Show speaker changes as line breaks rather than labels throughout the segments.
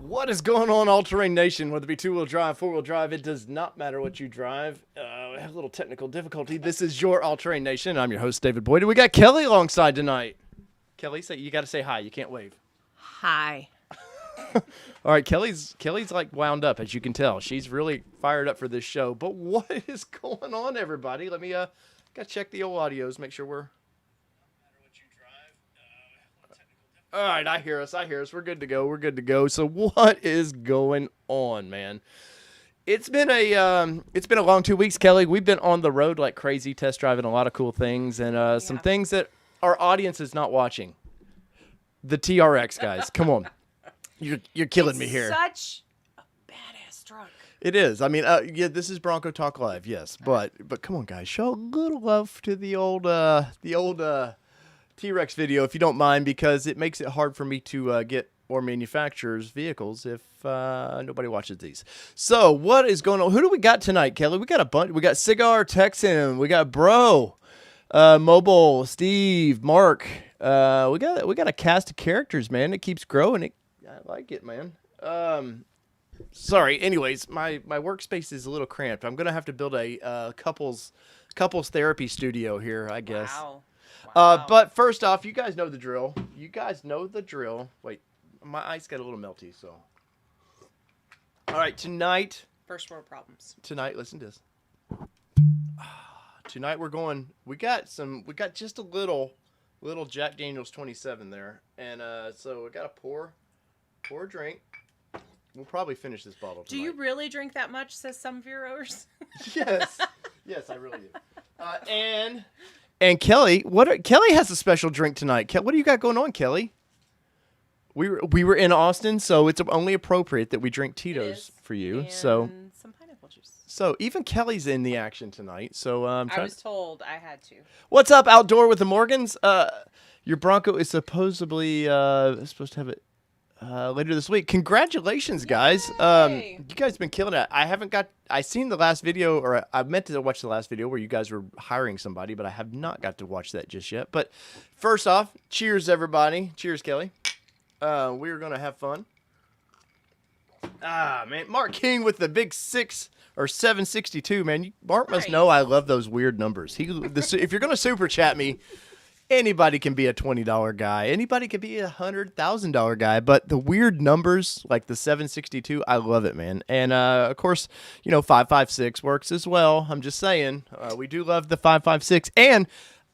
What is going on, All-Terrain Nation? Whether it be two-wheel drive, four-wheel drive, it does not matter what you drive. We have a little technical difficulty. This is your All-Terrain Nation. I'm your host, David Boyd, and we got Kelly alongside tonight. Kelly, you got to say hi. You can't wave.
Hi.
All right, Kelly's like wound up, as you can tell. She's really fired up for this show. But what is going on, everybody? Let me gotta check the old audios, make sure we're. All right, I hear us. We're good to go. So what is going on, man? It's been a long 2 weeks, Kelly. We've been on the road like crazy, test driving a lot of cool things and some things that our audience is not watching. The TRX guys, come on, you're killing me here.
Such a badass truck.
It is. I mean, yeah, this is Bronco Talk Live, yes, but come on, guys, show a little love to the old T-Rex video, if you don't mind, because it makes it hard for me to get more manufacturers' vehicles if nobody watches these. So, what is going on? Who do we got tonight, Kelly? We got a bunch. We got Cigar, Texan. We got Bro, Mobile, Steve, Mark. We got a cast of characters, man. It keeps growing. I like it, man. Sorry. Anyways, my workspace is a little cramped. I'm gonna have to build a couples therapy studio here, I guess.
Wow.
But first off, you guys know the drill. Wait, my ice got a little melty, so. All right, tonight.
First world problems.
Tonight, listen to this. Tonight we got just a little Jack Daniel's 27 there. And so we got to pour a drink. We'll probably finish this bottle tonight.
Do you really drink that much, says some viewers?
Yes. Yes, I really do. And Kelly, Kelly has a special drink tonight. What do you got going on, Kelly? We were in Austin, so it's only appropriate that we drink Tito's for you.
And
so
some pineapple juice.
So even Kelly's in the action tonight. So
I was told I had to.
What's up, Outdoor with the Morgans? Your Bronco is supposedly supposed to have it later this week. Congratulations, guys.
Yay.
You guys have been killing it. I seen the last video, or I meant to watch the last video where you guys were hiring somebody, but I have not got to watch that just yet. But first off, cheers, everybody. Cheers, Kelly. We're going to have fun. Man. Mark King with the big 762, man. Mark must know I love those weird numbers. If you're going to super chat me, anybody can be a $20 guy. Anybody can be a $100,000 guy. But the weird numbers, like the 762, I love it, man. And, of course, 556 works as well. I'm just saying. We do love the 556. And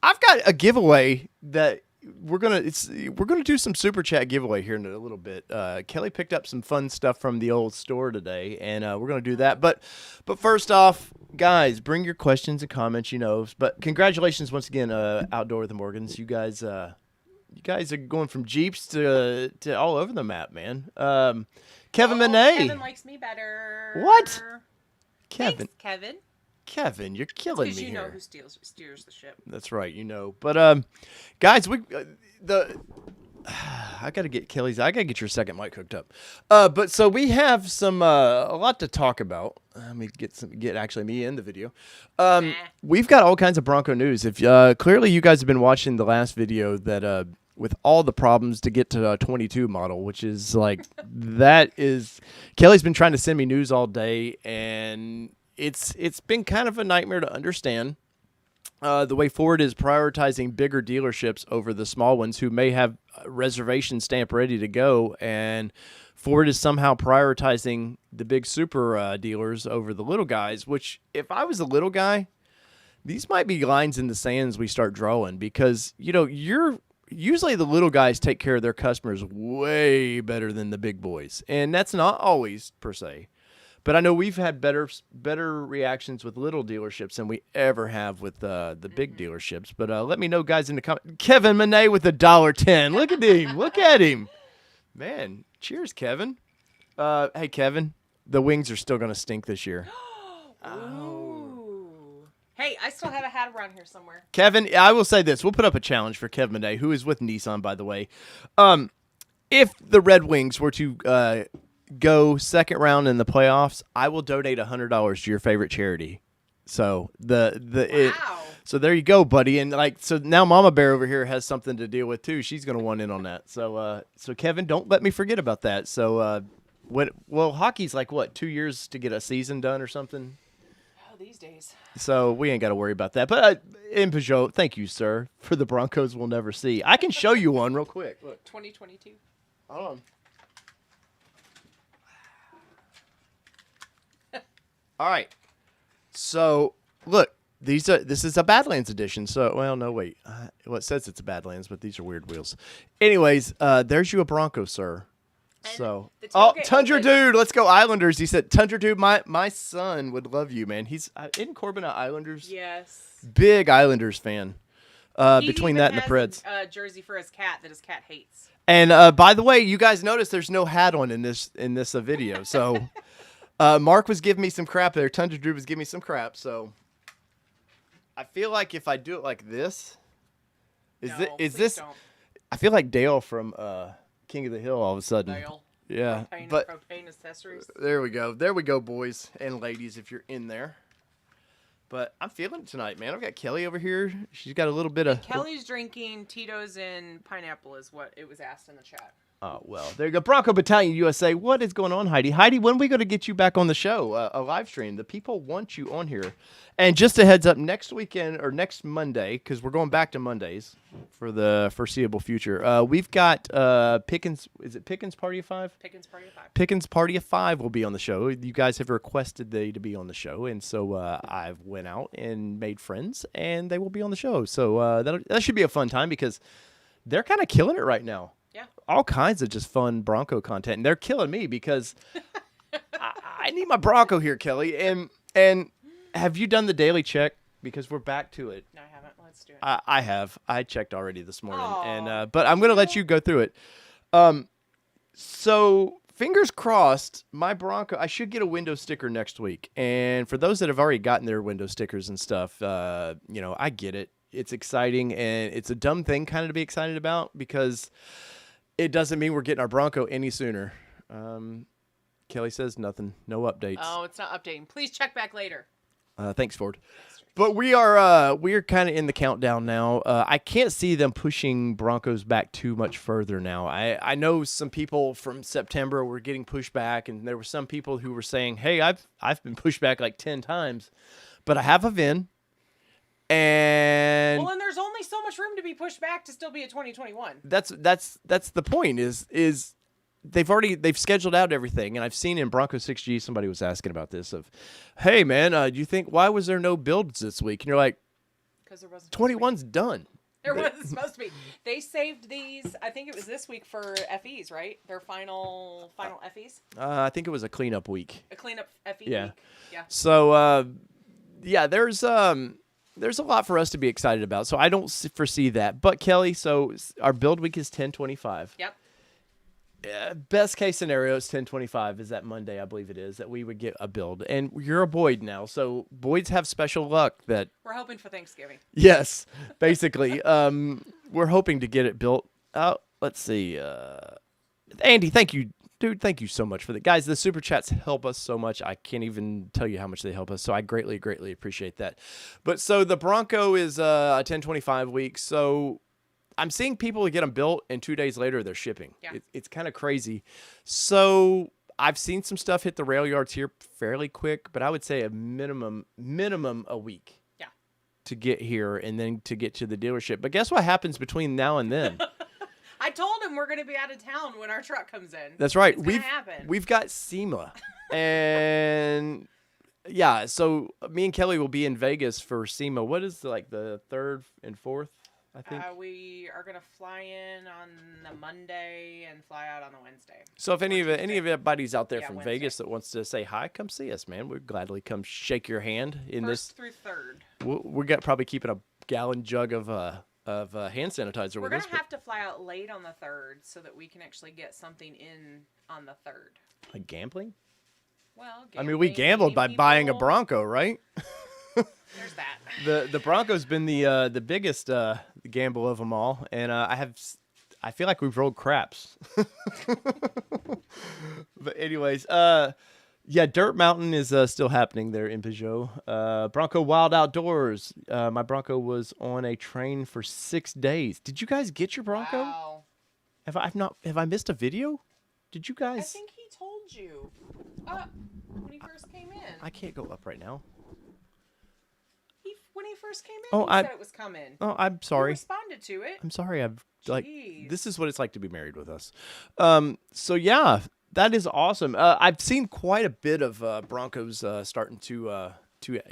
I've got a giveaway that we're gonna do some super chat giveaway here in a little bit. Kelly picked up some fun stuff from the old store today, and we're gonna do that. But first off, guys, bring your questions and comments. But congratulations once again, Outdoor with the Morgans. You guys are going from Jeeps to all over the map, man. Kevin Monet.
Kevin likes me better.
What? Kevin.
Thanks, Kevin.
Kevin, you're killing me here.
Because you know who steers the ship.
That's right, But guys, I gotta get your second mic hooked up. But so we have some a lot to talk about. Let me get actually me in the video. We've got all kinds of Bronco news. If clearly you guys have been watching the last video that with all the problems to get to a 22 model, which is like Kelly's been trying to send me news all day, and it's been kind of a nightmare to understand the way Ford is prioritizing bigger dealerships over the small ones who may have a reservation stamp ready to go, and Ford is somehow prioritizing the big super dealers over the little guys, which if I was a little guy, these might be lines in the sands we start drawing, because usually the little guys take care of their customers way better than the big boys, and that's not always per se. But I know we've had better reactions with little dealerships than we ever have with the big dealerships. But let me know, guys, in the comments. Kevin Monet with $1.10. Look at him. Man, cheers, Kevin. Hey, Kevin, the wings are still going to stink this year.
Ooh. Hey, I still have a hat around here somewhere.
Kevin, I will say this. We'll put up a challenge for Kevin Monet, who is with Nissan, by the way. If the Red Wings were to go second round in the playoffs, I will donate $100 to your favorite charity. So so there you go, buddy. And so now Mama Bear over here has something to deal with too. She's going to want in on that. So Kevin, don't let me forget about that. So Well, hockey's like what, 2 years to get a season done or something.
Oh, these days.
So we ain't got to worry about that. But in Peugeot, thank you, sir, for the Broncos we'll never see. I can show you one real quick. Look.
2022.
Hold on. All right. So look, this is a Badlands edition. So well, no wait. Well, it says it's a Badlands, but these are weird wheels. Anyways, there's you a Bronco, sir.
And
So
the
oh,
tailgate
Tundra
open.
dude, let's go Islanders. He said Tundra dude, my son would love you, man. He's isn't Corbin an Islanders?
Yes.
Big Islanders fan.
He
Between
even
that and the
has
Preds.
a jersey for his cat that his cat hates.
And by the way, you guys notice there's no hat on in this video. So Mark was giving me some crap there. Tundra Drew was giving me some crap. So I feel like if I do it like this, is
Please
this?
don't.
I feel like Dale from King of the Hill all of a sudden.
Dale.
Yeah,
Propane accessories.
there we go, boys and ladies, if you're in there. But I'm feeling it tonight, man. I've got Kelly over here. She's got a little bit of
Kelly's drinking Tito's and pineapple is what it was asked in the chat.
Oh, well, there you go. Bronco Battalion USA. What is going on, Heidi? Heidi, when are we going to get you back on the show? A live stream. The people want you on here. And just a heads up, next weekend or next Monday, because we're going back to Mondays for the foreseeable future, we've got Pickens. Is it Pickens Party of 5?
Pickens Party of 5.
Pickens Party of 5 will be on the show. You guys have requested they to be on the show, and so I went out and made friends, and they will be on the show. So that should be a fun time because they're kind of killing it right now.
Yeah.
All kinds of just fun Bronco content, and they're killing me because I need my Bronco here, Kelly. And have you done the daily check? Because we're back to it.
No, I haven't. Let's do it.
I have. I checked already this morning,
Aw.
and but I'm gonna let you go through it. So fingers crossed, my Bronco. I should get a window sticker next week. And for those that have already gotten their window stickers and stuff, I get it. It's exciting, and it's a dumb thing kind of to be excited about because it doesn't mean we're getting our Bronco any sooner. Kelly says nothing. No updates.
Oh, it's not updating. Please check back later.
Thanks, Ford. But we are kind of in the countdown now. I can't see them pushing Broncos back too much further now. I know some people from September were getting pushed back, and there were some people who were saying, "Hey, I've been pushed back like 10 times, but I have a VIN." And
Well, and there's only so much room to be pushed back to still be a 2021.
that's the point is they've scheduled out everything. And I've seen in Bronco 6G, somebody was asking about this of, hey man, do you think, why was there no builds this week? And you're like,
Because there wasn't.
21's done.
There wasn't supposed to be. They saved these. I think it was this week for FEs, right? Their final FEs.
I think it was a cleanup week.
A cleanup FE
Yeah.
week. Yeah.
So there's a lot for us to be excited about. So I don't foresee that. But Kelly, so our build week is 10/25.
Yep.
Best case scenario is 10/25 is that Monday, I believe it is, that we would get a build. And you're a Boyd now, so Boyds have special luck that
We're hoping for Thanksgiving.
yes, basically. We're hoping to get it built out. Let's see. Andy, thank you. Dude, thank you so much for that. Guys, the super chats help us so much. I can't even tell you how much they help us. So I greatly, greatly appreciate that. But so the Bronco is a 10/25 week. So I'm seeing people get them built, and 2 days later they're shipping.
Yeah.
It's kind of crazy. So I've seen some stuff hit the rail yards here fairly quick, but I would say a minimum a week.
Yeah.
To get here and then to get to the dealership. But guess what happens between now and then?
I told him we're going to be out of town when our truck comes in.
That's right.
It's gonna happen.
We've got SEMA. And yeah, so me and Kelly will be in Vegas for SEMA. What is the 3rd and 4th, I think?
We are going to fly in on the Monday and fly out on the Wednesday.
So if any of everybody's out there
Yeah,
from
Wednesday.
Vegas that wants to say hi, come see us, man. We'd gladly come shake your hand in
First through 3rd.
We're probably keeping a gallon jug of hand sanitizer
We're
with
going
us.
to have to fly out late on the 3rd so that we can actually get something in on the 3rd.
Like gambling?
Well,
I mean, we
gambling,
gambled by
meeting
buying a
people.
Bronco, right?
There's that.
The Bronco's been the biggest gamble of them all, and I feel like we've rolled craps. But anyways, yeah, Dirt Mountain is still happening there in Peugeot. Bronco Wild Outdoors. My Bronco was on a train for 6 days. Did you guys get your Bronco?
Wow.
Have I missed a video? Did you
I
guys?
think he told you. When he first came in.
I can't go up right now.
When he first came in,
Oh,
he said it was coming.
Oh, I'm sorry.
You responded to it.
I'm sorry. I've like
Jeez.
this is what it's like to be married with us. So yeah, that is awesome. I've seen quite a bit of Broncos starting to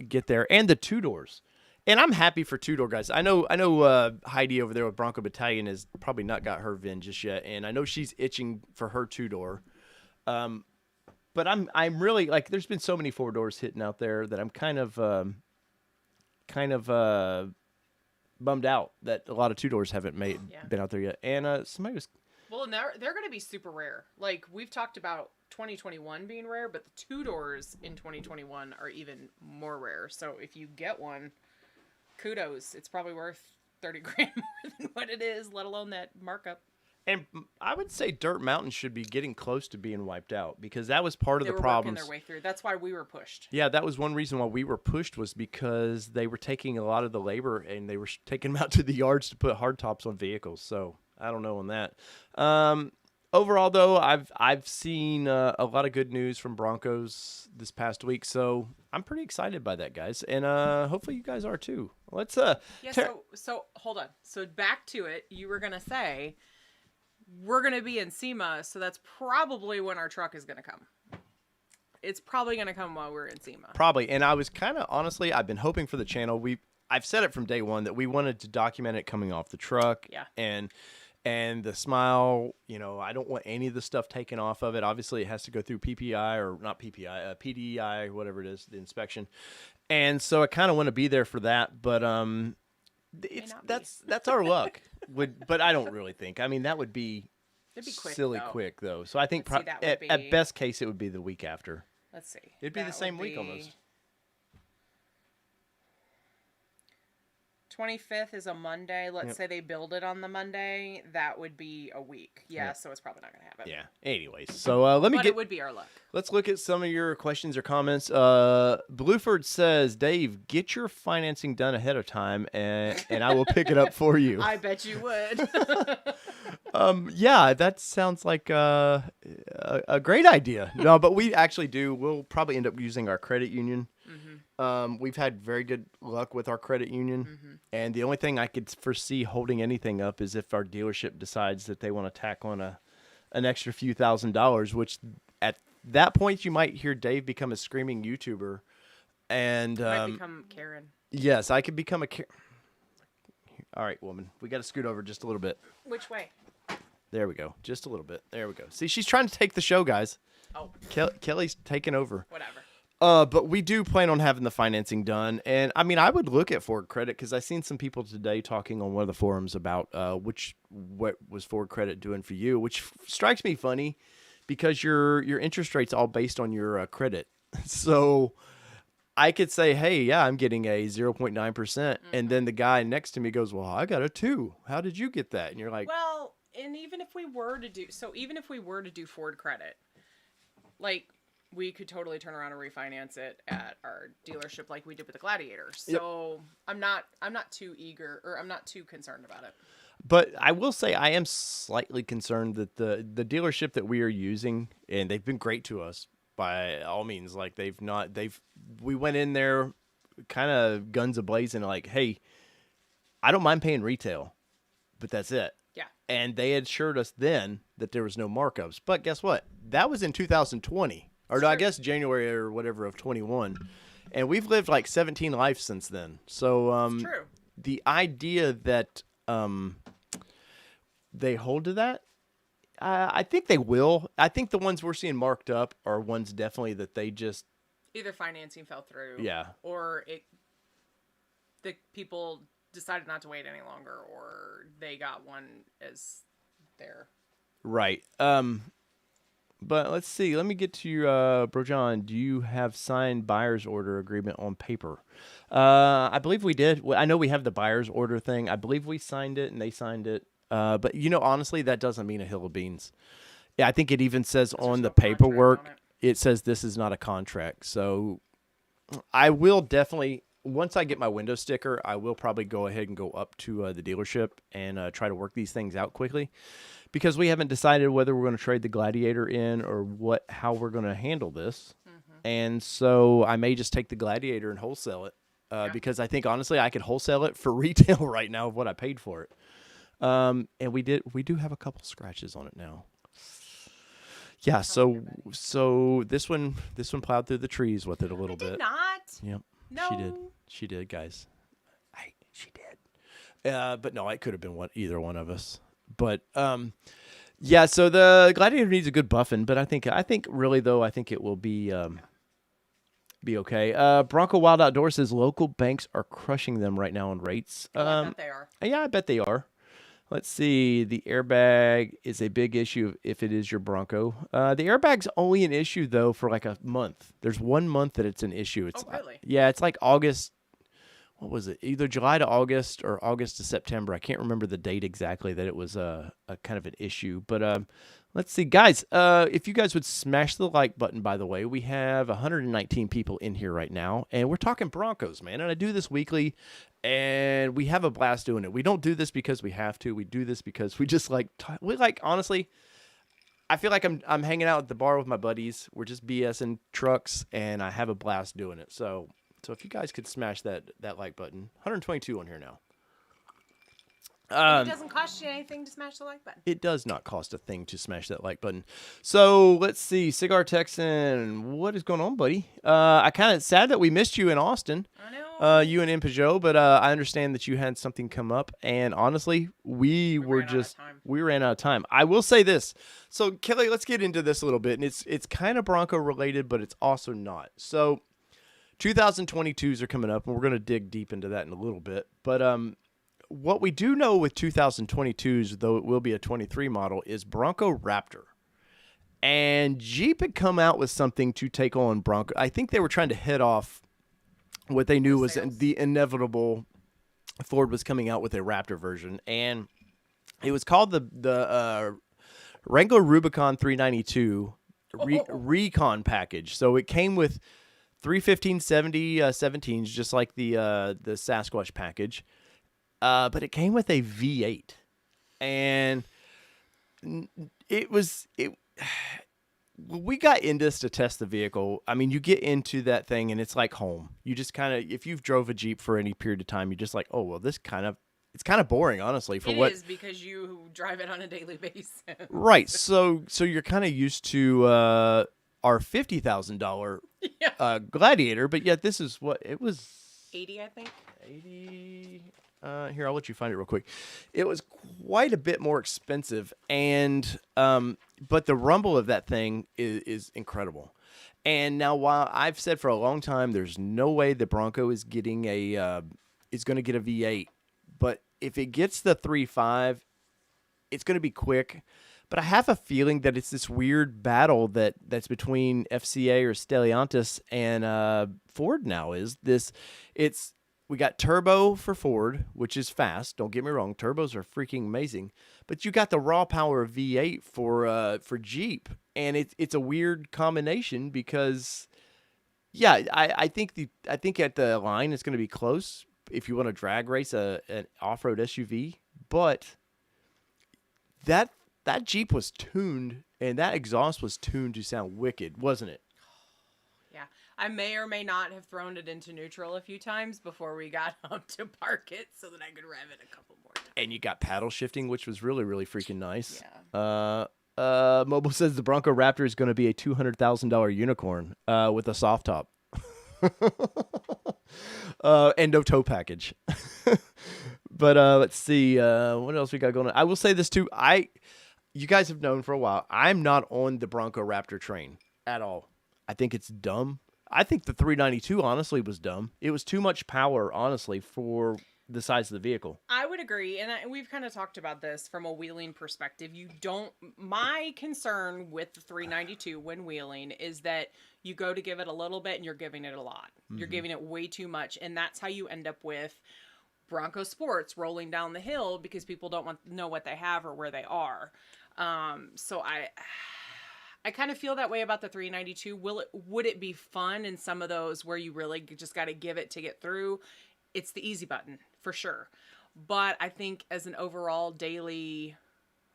get there, and the two doors. And I'm happy for two-door guys. I know Heidi over there with Bronco Battalion has probably not got her VIN just yet, and I know she's itching for her two-door. But I'm really like, there's been so many four doors hitting out there that I'm kind of bummed out that a lot of two doors haven't been out there yet. And somebody was.
Well, and they're going to be super rare. Like we've talked about 2021 being rare, but the two doors in 2021 are even more rare. So if you get one, kudos. It's probably worth 30 grand more than what it is, let alone that markup.
And I would say Dirt Mountain should be getting close to being wiped out because that was part of the problems.
They were working their way through. That's why we were pushed.
Yeah, that was one reason why we were pushed was because they were taking a lot of the labor and they were taking them out to the yards to put hardtops on vehicles. So I don't know on that. Overall, though, I've seen a lot of good news from Broncos this past week, so I'm pretty excited by that, guys, and hopefully you guys are too. Let's
So hold on. So back to it. You were gonna say we're gonna be in SEMA, so that's probably when our truck is gonna come. It's probably gonna come while we're in SEMA.
Probably, and I was kind of honestly, I've been hoping for the channel. I've said it from day one that we wanted to document it coming off the truck.
Yeah.
And the smile, I don't want any of the stuff taken off of it. Obviously, it has to go through PPI or not PPI, PDI, whatever it is, the inspection. And so I kind of want to be there for that, but that's our luck. But I don't really think. I mean, that would be
quick,
silly
though.
quick though. So I think at best case it would be the week after.
Let's see.
It'd be the same week almost.
25th is a Monday. Let's say they build it on the Monday. That would be a week. Yeah, so it's probably not going to happen.
Yeah. Anyways, so
it would be our luck.
Let's look at some of your questions or comments. Blueford says, Dave, get your financing done ahead of time, and I will pick it up for you.
I bet you would.
Yeah, that sounds like a great idea. No, but we actually do. We'll probably end up using our credit union. Mm-hmm. We've had very good luck with our credit union, and the only thing I could foresee holding anything up is if our dealership decides that they want to tack on an extra few $1,000s, which at that point you might hear Dave become a screaming YouTuber, and
might become Karen.
Yes, I could become a Karen. All right, woman, we got to scoot over just a little bit.
Which way?
There we go, just a little bit. There we go. See, she's trying to take the show, guys.
Oh,
Kelly's taking over.
Whatever.
But we do plan on having the financing done. And, I mean, I would look at Ford Credit because I seen some people today talking on one of the forums about what was Ford Credit doing for you, which strikes me funny because your interest rate's all based on your credit. So I could say, hey, yeah, I'm getting a 0.9%. And then the guy next to me goes, well, I got a 2. How did you get that? And you're like,
well, and even if we were to do Ford Credit, like, we could totally turn around and refinance it at our dealership like we did with the Gladiator. So I'm not too eager, or I'm not too concerned about it.
But I will say I am slightly concerned that the dealership that we are using, and they've been great to us by all means. Like we went in there kind of guns a-blazing, like, hey, I don't mind paying retail, but that's it.
Yeah.
And they had assured us then that there was no markups. But guess what? That was in 2020. Or I guess January or whatever of 21. And we've lived like 17 lives since then. So
true.
The idea that they hold to that, I think they will. I think the ones we're seeing marked up are ones definitely that they just...
Either financing fell through.
Yeah.
Or the people decided not to wait any longer, or they got one as their...
Right. But let's see. Let me get to your Bro John. Do you have signed buyer's order agreement on paper? I believe we did. I know we have the buyer's order thing. I believe we signed it and they signed it. But honestly, that doesn't mean a hill of beans. Yeah, I think it even says on the paperwork, it says this is not a contract. So I will definitely once I get my window sticker, I will probably go ahead and go up to the dealership and try to work these things out quickly, because we haven't decided whether we're going to trade the Gladiator in or how we're going to handle this. And so I may just take the Gladiator and wholesale it, because I think honestly I could wholesale it for retail right now of what I paid for it. And we do have a couple scratches on it now. Yeah, so this one plowed through the trees with it a little bit.
Did not.
Yep.
No.
She did, guys. She did. But no, it could have been either one of us. But yeah. So the Gladiator needs a good buffing, but I think really though, I think it will be okay. Bronco Wild Outdoors says local banks are crushing them right now on rates.
I bet they are.
Yeah, I bet they are. Let's see. The airbag is a big issue if it is your Bronco. The airbag's only an issue, though, for like a month. There's 1 month that it's an issue. It's,
really?
Yeah, it's like August. What was it? Either July to August or August to September. I can't remember the date exactly that it was a kind of an issue. But let's see. Guys, if you guys would smash the like button, by the way. We have 119 people in here right now, and we're talking Broncos, man. And I do this weekly. And we have a blast doing it. We don't do this because we have to. We do this because we just like honestly, I feel like I'm hanging out at the bar with my buddies. We're just BSing trucks, and I have a blast doing it. So if you guys could smash that like button. 122 on here now.
It doesn't cost you anything to smash the like button.
It does not cost a thing to smash that like button. So let's see, Cigar Texan, what is going on, buddy? I kind of sad that we missed you in Austin.
I know.
You and Peugeot, but I understand that you had something come up, and honestly, we ran out of time. I will say this. So Kelly, let's get into this a little bit, and it's kind of Bronco related, but it's also not. So 2022s are coming up, and we're going to dig deep into that in a little bit. But what we do know with 2022s, though it will be a 23 model, is Bronco Raptor. And Jeep had come out with something to take on Bronco. I think they were trying to head off what they knew was the inevitable. Ford was coming out with a Raptor version, and it was called the Wrangler Rubicon 392 Recon package. So it came with 315/70 17s, just like the Sasquatch package, but it came with a V8, and we got in this to test the vehicle. I mean, you get into that thing and it's like home. You just kind of, if you've drove a Jeep for any period of time, you're just like, oh, well, it's kind of boring, honestly.
It is because you drive it on a daily basis.
Right. So you're kind of used to our $50,000 Gladiator, but yet this is what it was.
80, I think.
80. Here, I'll let you find it real quick. It was quite a bit more expensive, and but the rumble of that thing is incredible. And now, while I've said for a long time, there's no way the Bronco is getting is going to get a V8, but if it gets the 3.5, it's going to be quick. But I have a feeling that it's this weird battle that's between FCA or Stellantis and Ford now. We got turbo for Ford, which is fast. Don't get me wrong. Turbos are freaking amazing. But you got the raw power V8 for Jeep. And it's a weird combination because, yeah, I think at the line it's going to be close if you want to drag race an off-road SUV. But that Jeep was tuned, and that exhaust was tuned to sound wicked, wasn't it?
Yeah. I may or may not have thrown it into neutral a few times before we got up to park it so that I could rev it a couple more times.
And you got paddle shifting, which was really, really freaking nice.
Yeah.
Mobile says the Bronco Raptor is going to be a $200,000 unicorn with a soft top. And no tow package. But let's see. What else we got going on? I will say this, too. You guys have known for a while, I'm not on the Bronco Raptor train at all. I think it's dumb. I think the 392 honestly was dumb. It was too much power, honestly, for the size of the vehicle.
I would agree, and we've kind of talked about this from a wheeling perspective. My concern with the 392 when wheeling is that you go to give it a little bit and you're giving it a lot. Mm-hmm. You're giving it way too much, and that's how you end up with Bronco Sports rolling down the hill because people don't know what they have or where they are. So I kind of feel that way about the 392. Would it be fun in some of those where you really just got to give it to get through? It's the easy button for sure. But I think as an overall daily,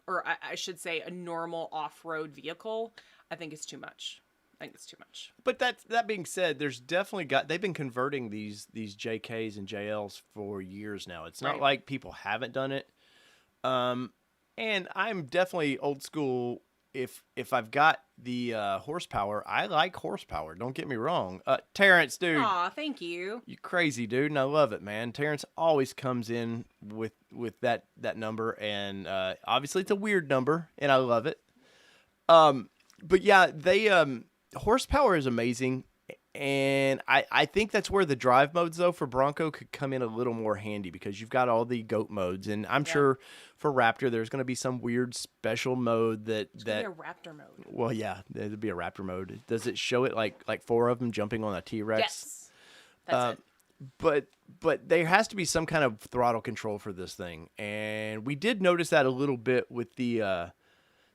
or I should say a normal off-road vehicle, I think it's too much. I think it's too much.
But that being said, there's definitely they've been converting these JKs and JLs for years now. It's not like people haven't done it. And I'm definitely old school. If I've got the horsepower, I like horsepower. Don't get me wrong. Terrence, dude.
Aw, thank you.
You crazy, dude, and I love it, man. Terrence always comes in with that number, and obviously it's a weird number, and I love it. But yeah, they horsepower is amazing, and I think that's where the drive modes though for Bronco could come in a little more handy because you've got all the goat modes, and I'm sure for Raptor there's going to be some weird special mode that
It's gonna be a Raptor mode.
Well, yeah, there'd be a Raptor mode. Does it show it like 4 of them jumping on a T-Rex?
Yes, that's it.
But there has to be some kind of throttle control for this thing, and we did notice that a little bit with the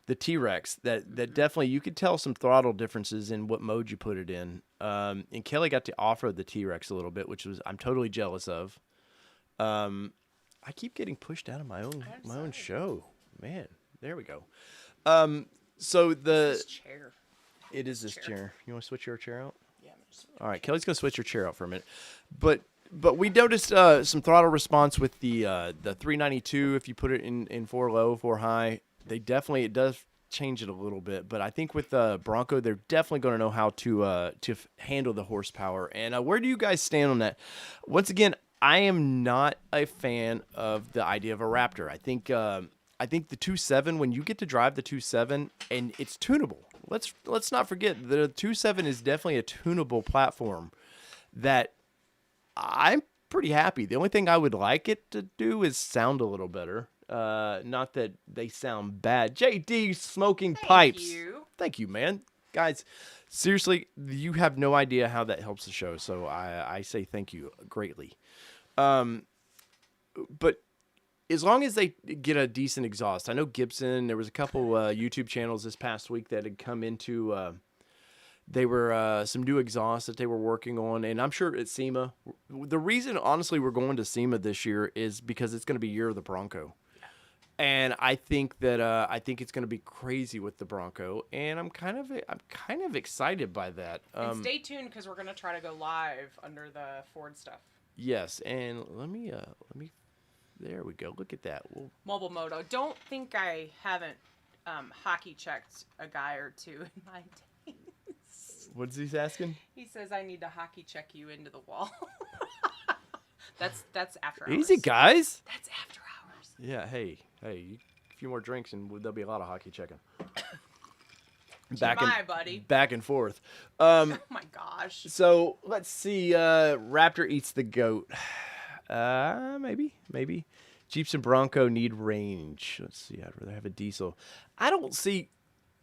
T-Rex. That definitely you could tell some throttle differences in what mode you put it in. And Kelly got to off-road the T-Rex a little bit, which I'm totally jealous of. I keep getting pushed out of my own show, man. There we go. So
This chair.
it is this chair. You want to switch your chair out?
Yeah.
All right, Kelly's gonna switch her chair out for a minute, but we noticed some throttle response with the 392. If you put it in 4 low, 4 high, it does change it a little bit. But I think with Bronco, they're definitely going to know how to handle the horsepower. And where do you guys stand on that? Once again, I am not a fan of the idea of a Raptor. I think the 2.7, when you get to drive the 2.7, and it's tunable. Let's not forget the 2.7 is definitely a tunable platform that I'm pretty happy. The only thing I would like it to do is sound a little better. Not that they sound bad. JD smoking pipes. Thank you, man. Guys, seriously, you have no idea how that helps the show. So I say thank you greatly. But as long as they get a decent exhaust, I know Gibson, there was a couple YouTube channels this past week that had come into, they were some new exhausts that they were working on. And I'm sure at SEMA, the reason, honestly, we're going to SEMA this year is because it's going to be year of the Bronco. And I think it's going to be crazy with the Bronco, and I'm kind of excited by that.
And stay tuned because we're going to try to go live under the Ford stuff.
Yes, and let me. There we go. Look at that.
Mobile Moto. Don't think I haven't hockey checked a guy or two in my days.
What's he asking?
He says I need to hockey check you into the wall. That's after hours.
Easy, guys.
That's after hours.
Yeah. Hey, a few more drinks and there'll be a lot of hockey checking.
Buddy.
Back and forth.
Oh my gosh.
So let's see. Raptor eats the goat. Maybe. Jeeps and Bronco need range. Let's see. I'd rather have a diesel. I don't see.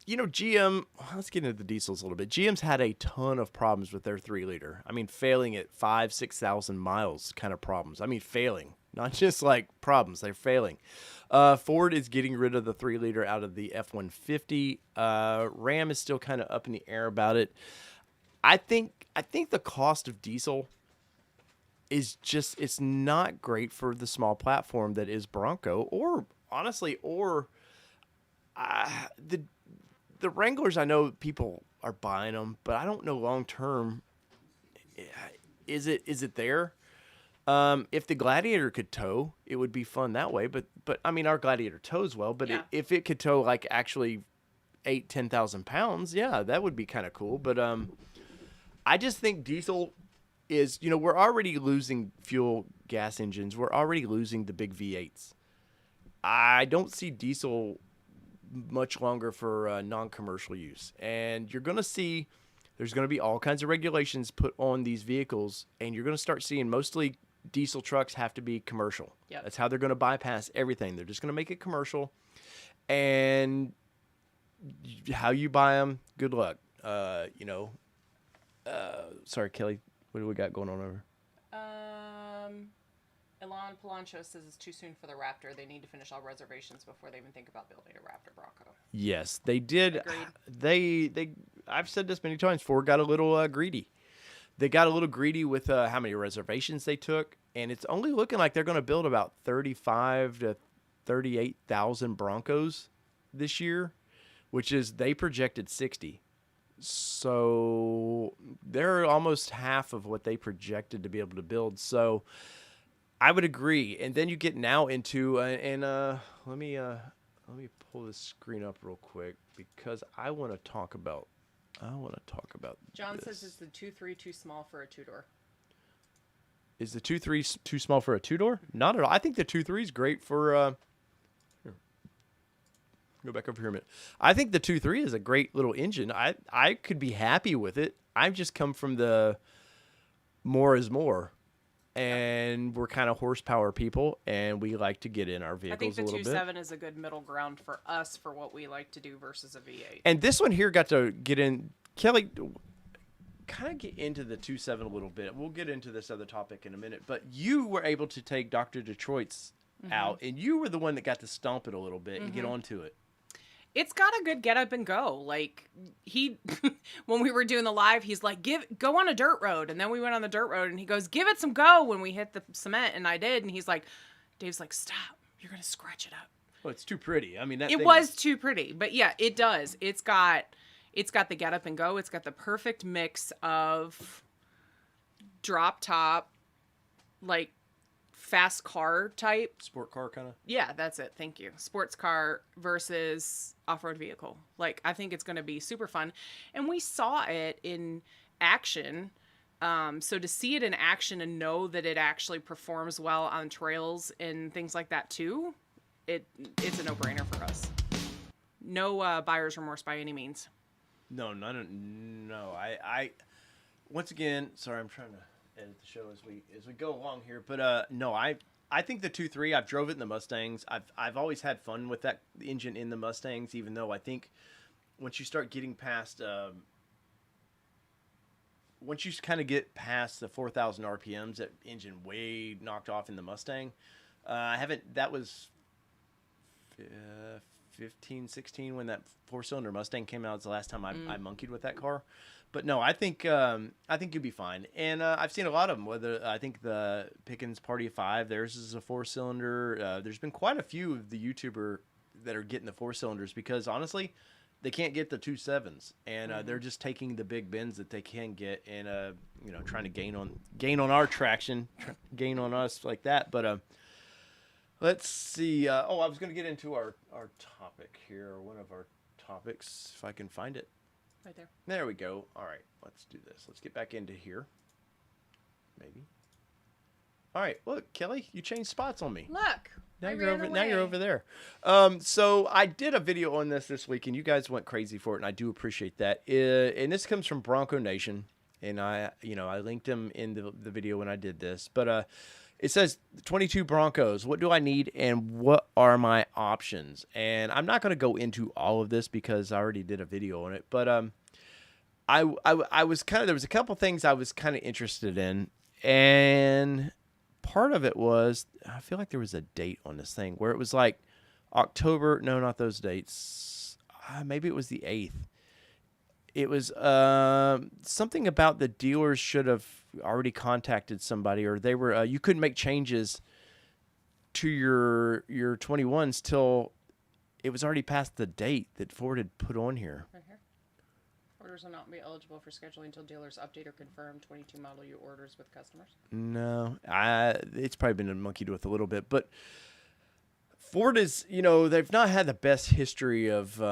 GM. Let's get into the diesels a little bit. GM's had a ton of problems with their 3-liter. I mean, failing at 5,000-6,000 miles kind of problems. I mean, failing. Not just like problems, they're failing. Ford is getting rid of the 3-liter out of the F-150. Ram is still kind of up in the air about it. I think the cost of diesel is just, it's not great for the small platform that is Bronco, or honestly, the Wranglers. I know people are buying them, but I don't know long term. Is it there? If the Gladiator could tow, it would be fun that way. But I mean, our Gladiator tows well. But if it could tow like actually 8,000-10,000 pounds, yeah, that would be kind of cool. But I just think diesel is, we're already losing fuel gas engines. We're already losing the big V8s. I don't see diesel much longer for non-commercial use, and you're going to see there's going to be all kinds of regulations put on these vehicles, and you're going to start seeing mostly diesel trucks have to be commercial.
Yep.
That's how they're going to bypass everything. They're just going to make it commercial, and how you buy them, good luck. Sorry, Kelly, what do we got going on over?
Elon Palancho says it's too soon for the Raptor. They need to finish all reservations before they even think about building a Raptor Bronco.
Yes, they did.
Agreed.
They. I've said this many times. Ford got a little greedy. They got a little greedy with how many reservations they took, and it's only looking like they're going to build about 35 to 38,000 Broncos this year, which is they projected 60. So they're almost half of what they projected to be able to build. So I would agree. And then you get now into let me pull this screen up real quick because I want to talk about.
John
this.
says it's the 2.3 too small for a two-door.
Is the 2.3 too small for a two-door? Not at all. I think the 2.3 is great for. Here. Go back over here a minute. I think the 2.3 is a great little engine. I could be happy with it. I've just come from the more is more. And we're kind of horsepower people, and we like to get in our vehicles a little bit.
I think the 2.7 is a good middle ground for us for what we like to do versus a V8.
And this one here got to get in. Kelly, kind of get into the 2.7 a little bit. We'll get into this other topic in a minute. But you were able to take Dr. Detroit's out, and you were the one that got to stomp it a little bit and get onto it.
It's got a good get up and go. Like when we were doing the live, he's like, go on a dirt road. And then we went on the dirt road and he goes, give it some go when we hit the cement. And I did. And he's like, Dave's like, stop, you're going to scratch it up.
Well, it's too pretty. I mean,
it was too pretty, but yeah, it does. It's got the get up and go. It's got the perfect mix of drop top, like fast car type.
Sport car kind of?
Yeah, that's it. Thank you. Sports car versus off-road vehicle. Like, I think it's going to be super fun. And we saw it in action. So to see it in action and know that it actually performs well on trails and things like that too, it's a no-brainer for us. No buyer's remorse by any means.
No. I once again, sorry, I'm trying to edit the show as we go along here, but no, I think the 2.3, I've drove it in the Mustangs. I've always had fun with that engine in the Mustangs, even though I think once you start getting past once you kind of get past the 4,000 RPMs, that engine way knocked off in the Mustang. That was 15, 16 when that 4-cylinder Mustang came out. It's the last time I monkeyed with that car. But no, I think you'll be fine. And I've seen a lot of them. Whether I think the Pickens Party of 5, theirs is a 4-cylinder. There's been quite a few of the YouTuber that are getting the 4-cylinders because honestly, they can't get the 2.7s, and they're just taking the big bends that they can get and trying to gain on our traction, gain on us like that. But let's see. I was going to get into our topic here, or one of our topics, if I can find it.
Right there.
There we go. All right, let's do this. Let's get back into here. Maybe. All right. Look, Kelly, you changed spots on me.
Look.
Now you're over there. So I did a video on this week, and you guys went crazy for it, and I do appreciate that. And this comes from Bronco Nation, and I linked them in the video when I did this. But it says 22 Broncos. What do I need, and what are my options? And I'm not going to go into all of this because I already did a video on it. But I was there was a couple things I was kind of interested in, and part of it was, I feel like there was a date on this thing where it was like October. No, not those dates. Maybe it was the 8th. It was something about the dealers should have already contacted somebody, or they were you couldn't make changes to your 21s till it was already past the date that Ford had put on here.
Right here. Orders will not be eligible for scheduling until dealers update or confirm 22 model year orders with customers.
No, it's probably been monkeyed with a little bit, but Ford is, they've not had the best history of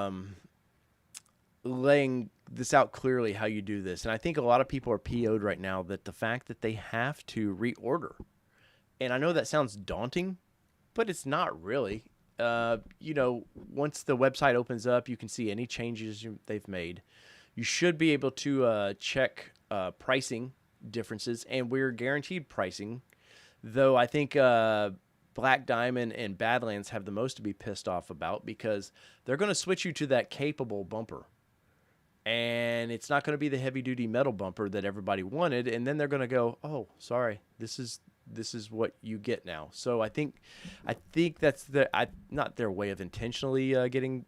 laying this out clearly how you do this. And I think a lot of people are PO'd right now that the fact that they have to reorder. And I know that sounds daunting, but it's not really. Once the website opens up, you can see any changes they've made. You should be able to check pricing differences, and we're guaranteed pricing, though I think Black Diamond and Badlands have the most to be pissed off about because they're going to switch you to that capable bumper. And it's not going to be the heavy-duty metal bumper that everybody wanted, and then they're going to go, oh, sorry, this is this is what you get now. So I think that's not their way of intentionally getting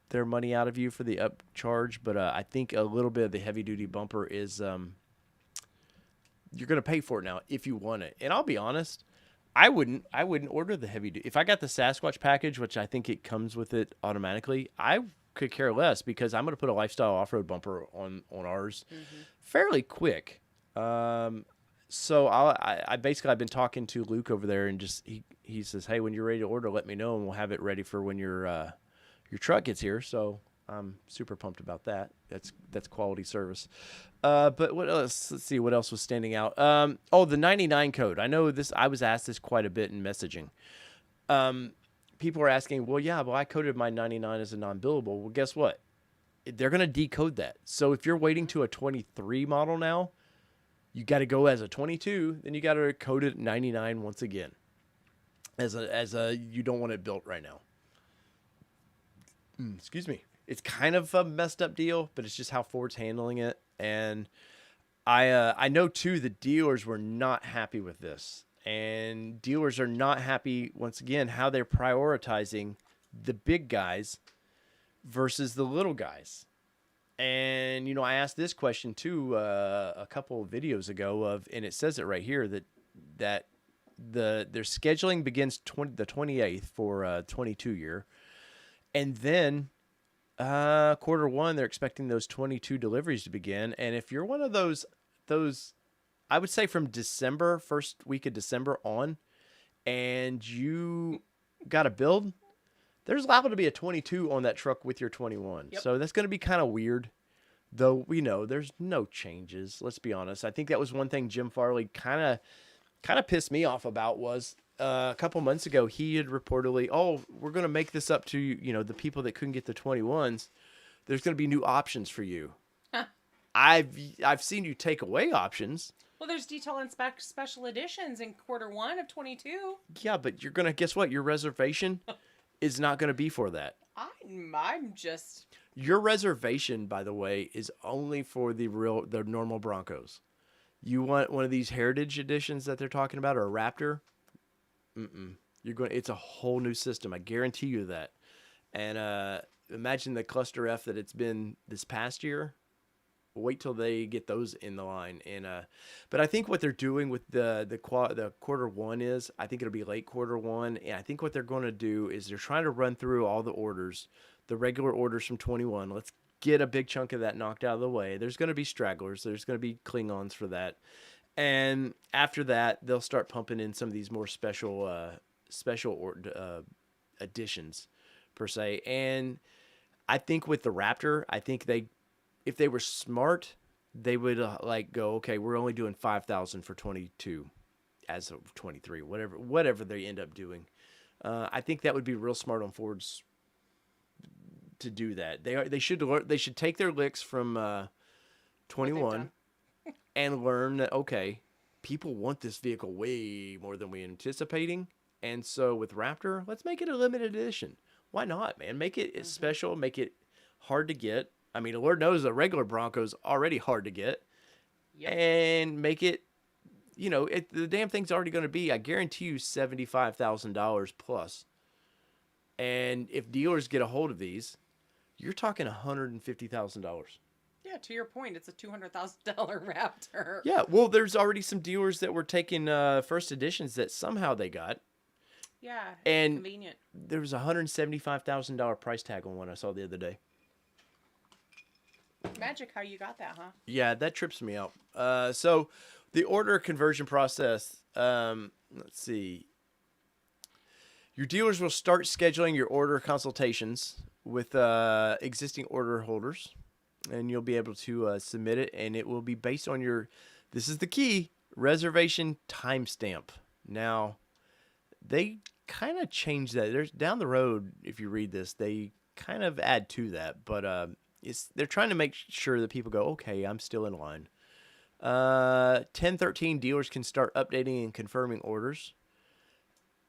their money out of you for the upcharge, but I think a little bit of the heavy duty bumper is you're going to pay for it now if you want it. And I'll be honest, I wouldn't order the heavy duty. If I got the Sasquatch package, which I think it comes with it automatically, I could care less because I'm going to put a lifestyle off-road bumper on ours fairly quick. So I basically I've been talking to Luke over there, and just he says, hey, when you're ready to order, let me know, and we'll have it ready for when your truck gets here. So I'm super pumped about that. That's quality service. But what else? Let's see what else was standing out. The 99 code. I know this. I was asked this quite a bit in messaging. People are asking, well, I coded my 99 as a non-billable. Well, guess what? They're going to decode that. So if you're waiting to a 23 model now, you got to go as a 22, then you got to code it 99 once again. As a you don't want it built right now. Excuse me. It's kind of a messed up deal, but it's just how Ford's handling it. And I know too the dealers were not happy with this. And dealers are not happy, once again, how they're prioritizing the big guys versus the little guys. And, I asked this question too a couple of videos ago and it says it right here that their scheduling begins the 28th for 22 year. And then quarter one, they're expecting those 22 deliveries to begin. And if you're one of those, I would say from December, first week of December on, and you got a build, there's liable to be a 22 on that truck with your 21. Yep. So that's going to be kind of weird, though we know there's no changes. Let's be honest. I think that was one thing Jim Farley kind of pissed me off about was a couple months ago, he had reportedly, we're going to make this up to, the people that couldn't get the 21s. There's going to be new options for you. Huh. I've seen you take away options.
Well, there's detail and special editions in quarter one of 22.
Yeah, but you're going to, guess what? Your reservation is not going to be for that.
I'm just...
Your reservation, by the way, is only for the normal Broncos. You want one of these heritage editions that they're talking about, or a Raptor? It's a whole new system. I guarantee you that. And imagine the cluster F that it's been this past year. Wait till they get those in the line. And but I think what they're doing with the quarter one is, I think it'll be late quarter one. And I think what they're going to do is they're trying to run through all the orders, the regular orders from 21. Let's get a big chunk of that knocked out of the way. There's going to be stragglers. There's going to be Klingons for that. And after that, they'll start pumping in some of these more special editions, per se. And I think with the Raptor, if they were smart, they would go, okay, we're only doing 5,000 for 22 as of 23, whatever they end up doing. I think that would be real smart on Ford's to do that. They should take their licks from 21 and learn that, okay, people want this vehicle way more than we're anticipating. And so with Raptor, let's make it a limited edition. Why not, man? Make it special, make it hard to get. I mean, Lord knows the regular Bronco's already hard to get. Yep. And make it, the damn thing's already going to be, I guarantee you, $75,000 plus. And if dealers get a hold of these, you're talking $150,000.
Yeah, to your point, it's a $200,000 Raptor.
Yeah, well, there's already some dealers that were taking first editions that somehow they got.
Yeah,
and
convenient.
There was a $175,000 price tag on one I saw the other day.
Magic how you got that, huh?
Yeah, that trips me out. So the order conversion process, let's see. Your dealers will start scheduling your order consultations with existing order holders, and you'll be able to submit it, and it will be based on your, this is the key, reservation timestamp. Now, they kind of changed that. There's down the road, if you read this, they kind of add to that, but they're trying to make sure that people go, okay, I'm still in line. 1013 dealers can start updating and confirming orders.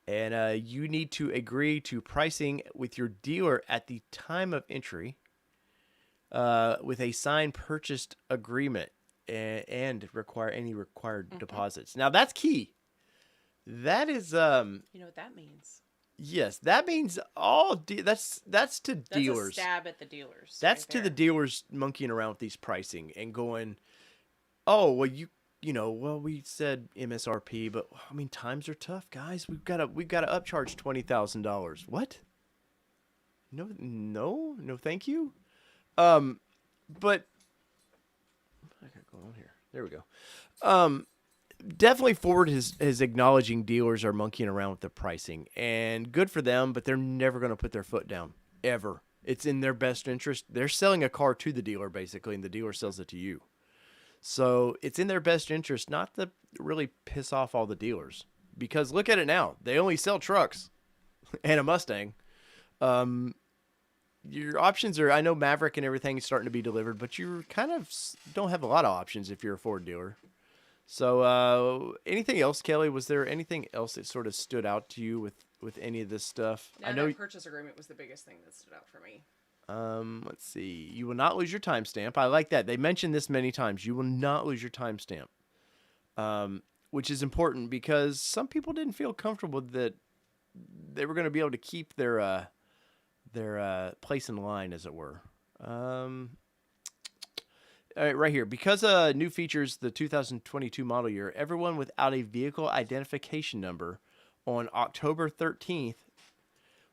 And you need to agree to pricing with your dealer at the time of entry with a signed purchased agreement and require any required deposits. Now, that's key. That is
You know what that means?
yes, that means that's to
That's
dealers.
a stab at the dealers.
That's
right
to the
there.
dealers monkeying around with these pricing and going, "Oh, well well we said MSRP, but I mean times are tough, guys. We've got to upcharge $20,000. What? No, no, no, thank you. Um, but I got going on here. There we go. Um, definitely Ford is acknowledging dealers are monkeying around with the pricing, and good for them. But they're never going to put their foot down ever. It's in their best interest. They're selling a car to the dealer basically, and the dealer sells it to you. So it's in their best interest not to really piss off all the dealers because look at it now. They only sell trucks and a Mustang. Um, your options are, I know Maverick and everything is starting to be delivered, but you kind of don't have a lot of options if you're a Ford dealer. So anything else, Kelly? Was there anything else that sort of stood out to you with any of this stuff?
Now,
I know.
that purchase agreement was the biggest thing that stood out for me.
Let's see. You will not lose your timestamp. I like that. They mentioned this many times. You will not lose your timestamp, which is important because some people didn't feel comfortable that they were going to be able to keep their place in line, as it were. All right, right here. Because new features the 2022 model year, everyone without a vehicle identification number on October 13th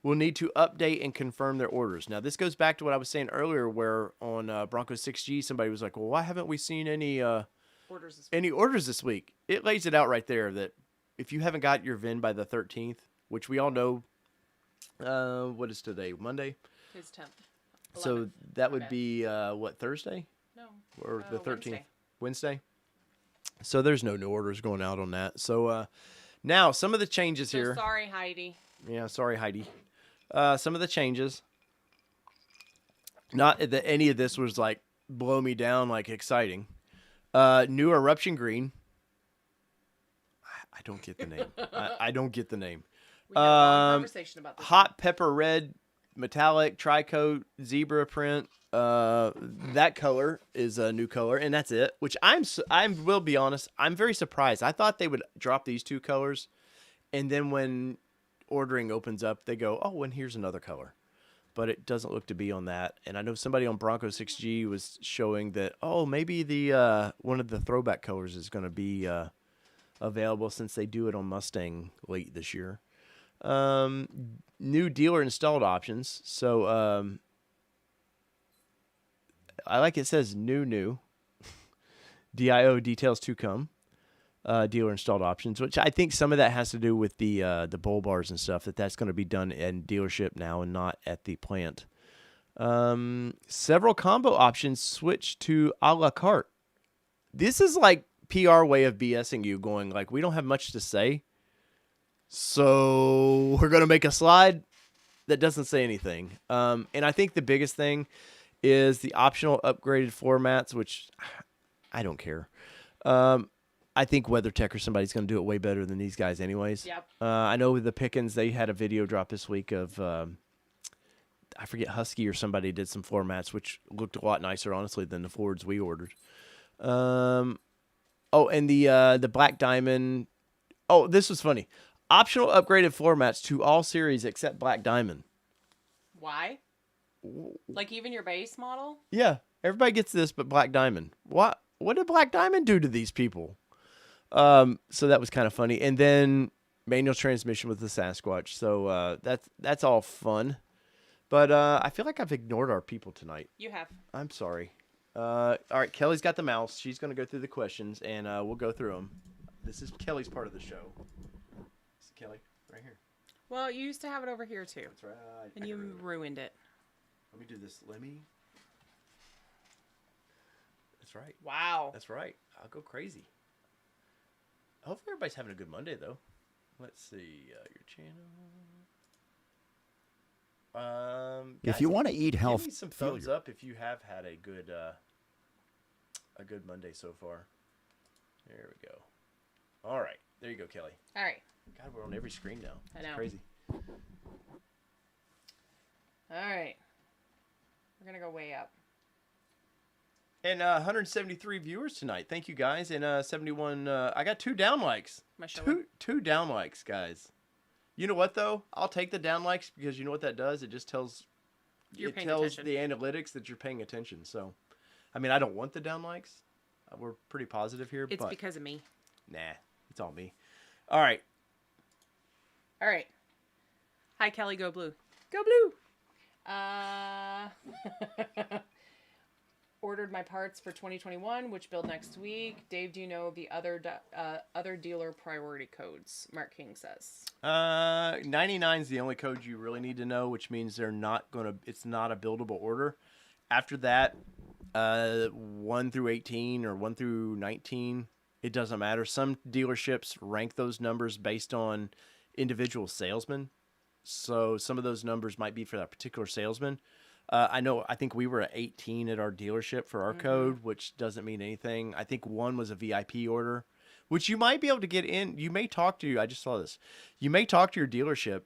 will need to update and confirm their orders. Now, this goes back to what I was saying earlier, where on Bronco 6G, somebody was like, "Well, why haven't we seen any orders this week?" It lays it out right there that if you haven't got your VIN by the 13th, which we all know, what is today? Monday.
His 10th. 11th.
So that would
bad.
be what, Thursday
No.
or the 13th,
Wednesday.
So there's no new orders going out on that. So now some of the changes
So
here.
sorry, Heidi.
Yeah, sorry, Heidi. Some of the changes. Not that any of this was like blow me down, like exciting. New eruption green. I don't get the name. I don't get the name.
We had a long conversation about this.
Hot pepper red, metallic, tricoat, zebra print. That color is a new color, and that's it. Which I will be honest, I'm very surprised. I thought they would drop these two colors, and then when ordering opens up, they go, "Oh, and here's another color." But it doesn't look to be on that. And I know somebody on Bronco 6G was showing that, oh, maybe the one of the throwback colors is going to be available since they do it on Mustang late this year. New dealer installed options. So I like it says new. DIO details to come. Dealer installed options, which I think some of that has to do with the bull bars and stuff. That's going to be done in dealership now and not at the plant. Several combo options switch to a la carte. This is like PR way of BSing you, going like, we don't have much to say, so we're going to make a slide that doesn't say anything. And I think the biggest thing is the optional upgraded floor mats, which I don't care. I think WeatherTech or somebody's going to do it way better than these guys anyways.
Yep.
I know the Pickens, they had a video drop this week of, I forget, Husky or somebody did some floor mats, which looked a lot nicer, honestly, than the Fords we ordered. And the Black Diamond. Oh, this was funny. Optional upgraded floor mats to all series except Black Diamond.
Why? Like even your base model?
Yeah, everybody gets this but Black Diamond. What did Black Diamond do to these people? So that was kind of funny. And then manual transmission with the Sasquatch. So that's all fun. But I feel like I've ignored our people tonight.
You have.
I'm sorry. All right, Kelly's got the mouse. She's going to go through the questions, and we'll go through them. This is Kelly's part of the show. This is Kelly, right here.
Well, you used to have it over here, too.
That's right.
And you ruined it.
Let me do this. That's right.
Wow.
That's right. I'll go crazy. Hopefully everybody's having a good Monday, though. Let's see. Your channel.
If you want to eat
give
health,
me some thumbs up if you have had a good Monday so far. There we go. All right. There you go, Kelly.
All right.
God, we're on every screen now.
I know.
It's crazy.
All right. We're going to go way up.
And 173 viewers tonight. Thank you guys. And 71. I got 2 down likes. Two down likes, guys. You know what though? I'll take the down likes because you know what that does? It just tells the analytics that you're paying attention. So, I mean, I don't want the down likes. We're pretty positive here.
It's because of me.
Nah, it's all me. All right.
Hi, Kelly. Go blue. Go blue. Ordered my parts for 2021, which build next week. Dave, do you know the other dealer priority codes? Mark King says.
99 is the only code you really need to know, which means it's not a buildable order. After that, 1 through 18 or 1 through 19, it doesn't matter. Some dealerships rank those numbers based on individual salesmen. So some of those numbers might be for that particular salesman. I think we were at 18 at our dealership for our code, which doesn't mean anything. I think 1 was a VIP order, which you might be able to get in. You may talk to, I just saw this. You may talk to your dealership.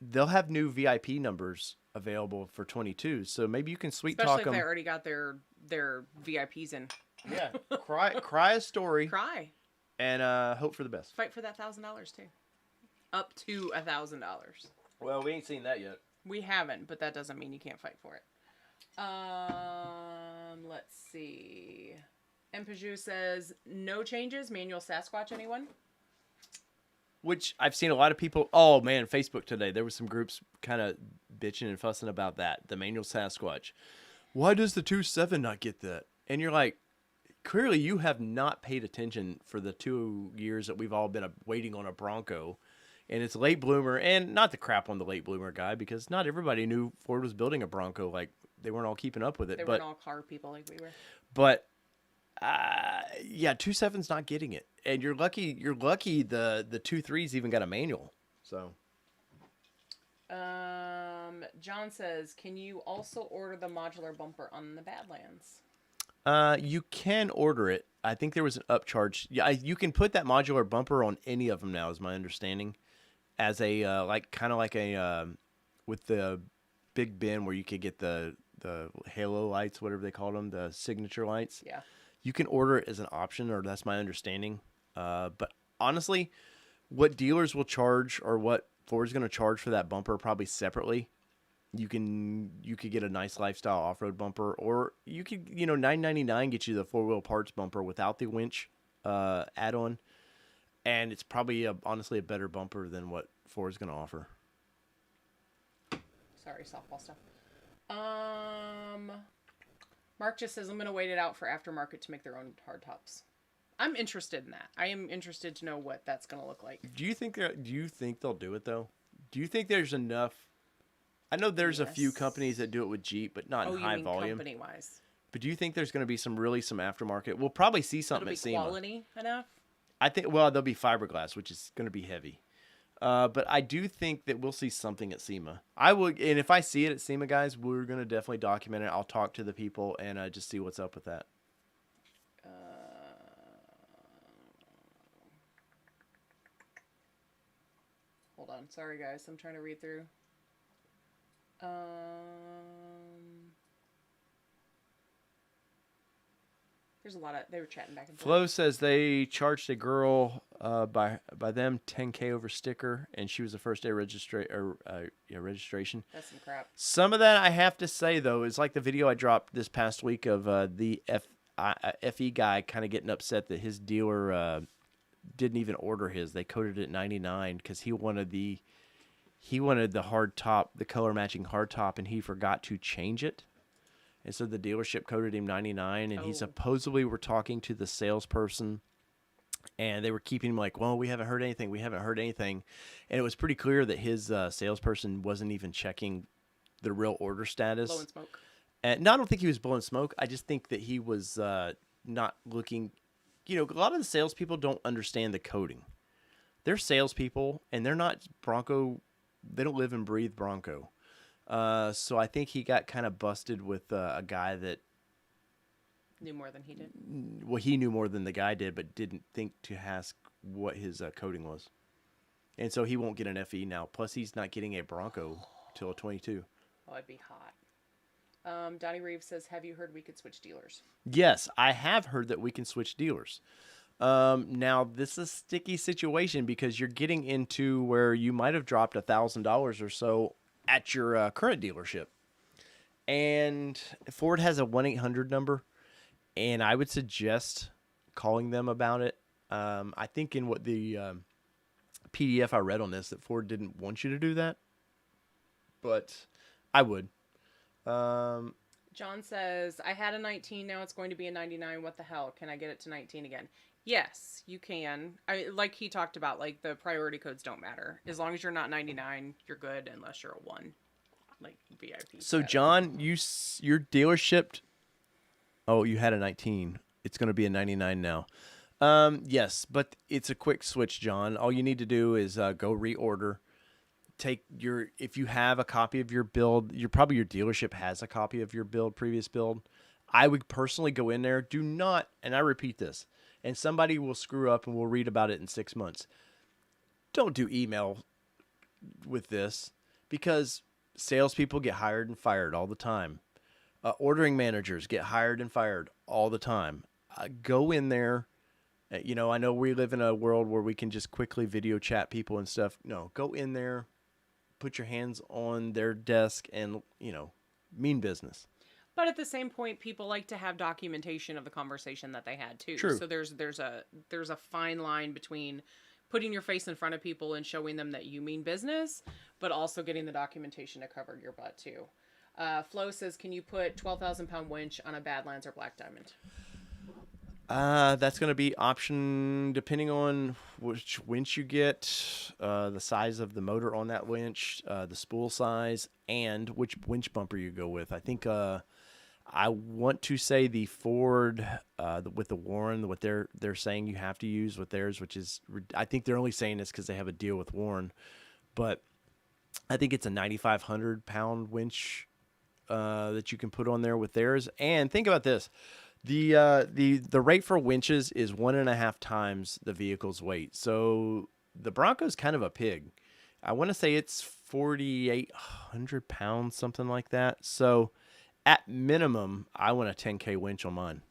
They'll have new VIP numbers available for 22. So maybe you can talk them.
Especially if they already got their VIPs in.
Yeah. Cry a story.
Cry.
And hope for the best.
Fight for that $1,000 too. Up to $1,000.
Well, we ain't seen that yet.
We haven't, but that doesn't mean you can't fight for it. Let's see. Empajou says, no changes, manual Sasquatch, anyone?
Which I've seen a lot of people. Oh, man, Facebook today. There was some groups kind of bitching and fussing about that. The manual Sasquatch. Why does the 2.7 not get that? And you're like, clearly you have not paid attention for the 2 years that we've all been waiting on a Bronco. And it's late bloomer, and not the crap on the late bloomer guy, because not everybody knew Ford was building a Bronco. Like, they weren't all keeping up with it.
They weren't all car people like we were.
But, yeah, 2.7's not getting it. And you're lucky the 2.3's even got a manual. So.
John says, can you also order the modular bumper on the Badlands?
You can order it. I think there was an upcharge. Yeah, you can put that modular bumper on any of them now, is my understanding. As a with the Big Ben where you could get the halo lights, whatever they call them, the signature lights.
Yeah.
You can order it as an option, or that's my understanding. But honestly, what dealers will charge or what Ford's going to charge for that bumper probably separately. You could get a nice lifestyle off-road bumper, or you could, $9.99 get you the 4-wheel parts bumper without the winch add-on. And it's probably honestly a better bumper than what Ford's going to offer.
Sorry, softball stuff. Mark just says, I'm going to wait it out for aftermarket to make their own hardtops. I'm interested in that. I am interested to know what that's going to look like.
Do you think they'll do it, though? Do you think there's enough? I know there's a few companies that do it with Jeep, but not in high volume.
Company-wise. But
do you think there's going to be some aftermarket? We'll probably see something at SEMA.
Quality enough?
I think, there'll be fiberglass, which is going to be heavy. But I do think that we'll see something at SEMA. And if I see it at SEMA, guys, we're going to definitely document it. I'll talk to the people and just see what's up with that.
Hold on. Sorry, guys. I'm trying to read through. There's a lot of, they were chatting back and forth.
Flo says they charged a girl by them $10K over sticker, and she was the first day registration.
That's some crap.
Some of that I have to say though is like the video I dropped this past week of the FE guy kind of getting upset that his dealer didn't even order his. They coded it 99 because he wanted the hard top, the color matching hard top, and he forgot to change it. And so the dealership coded him 99, and he supposedly were talking to the salesperson, and they were keeping him like, well, we haven't heard anything. And it was pretty clear that his salesperson wasn't even checking the real order status.
Blowing smoke.
And no, I don't think he was blowing smoke. I just think that he was not looking. A lot of the salespeople don't understand the coding. They're salespeople, and they're not Bronco. They don't live and breathe Bronco. So I think he got kind of busted with a guy that
knew more than he did.
Well, he knew more than the guy did, but didn't think to ask what his coding was. And so he won't get an FE now. Plus, he's not getting a Bronco till 22.
Oh, it'd be hot. Donnie Reeves says, have you heard we could switch dealers?
Yes, I have heard that we can switch dealers. Now this is a sticky situation because you're getting into where you might have dropped $1,000 or so at your current dealership, and Ford has a 1-800 number, and I would suggest calling them about it. I think in what the PDF I read on this that Ford didn't want you to do that, but I would.
John says, I had a 19, now it's going to be a 99. What the hell? Can I get it to 19 again? Yes, you can. Like he talked about, like the priority codes don't matter. As long as you're not 99, you're good unless you're a 1. Like VIP.
So
status.
John, your dealer shipped. Oh, you had a 19. It's going to be a 99 now. Yes, but it's a quick switch, John. All you need to do is go reorder. If you have a copy of your build, your dealership has a copy of your previous build. I would personally go in there. Do not, and I repeat this, and somebody will screw up and we'll read about it in 6 months. Don't do email with this because salespeople get hired and fired all the time. Ordering managers get hired and fired all the time. Go in there. I know we live in a world where we can just quickly video chat people and stuff. No, go in there. Put your hands on their desk and, mean business.
But at the same point, people like to have documentation of the conversation that they had too.
True.
So there's a fine line between putting your face in front of people and showing them that you mean business, but also getting the documentation to cover your butt too. Flo says, can you put 12,000-pound winch on a Badlands or Black Diamond?
That's going to be option depending on which winch you get, the size of the motor on that winch, the spool size, and which winch bumper you go with. I think I want to say the Ford with the Warren, what they're saying you have to use with theirs, which is I think they're only saying this because they have a deal with Warren, but I think it's a 9,500-pound winch that you can put on there with theirs. And think about this. The rate for winches is 1.5 times the vehicle's weight. So the Bronco's kind of a pig. I want to say it's 4,800 pounds, something like that. So at minimum, I want a 10K winch on mine.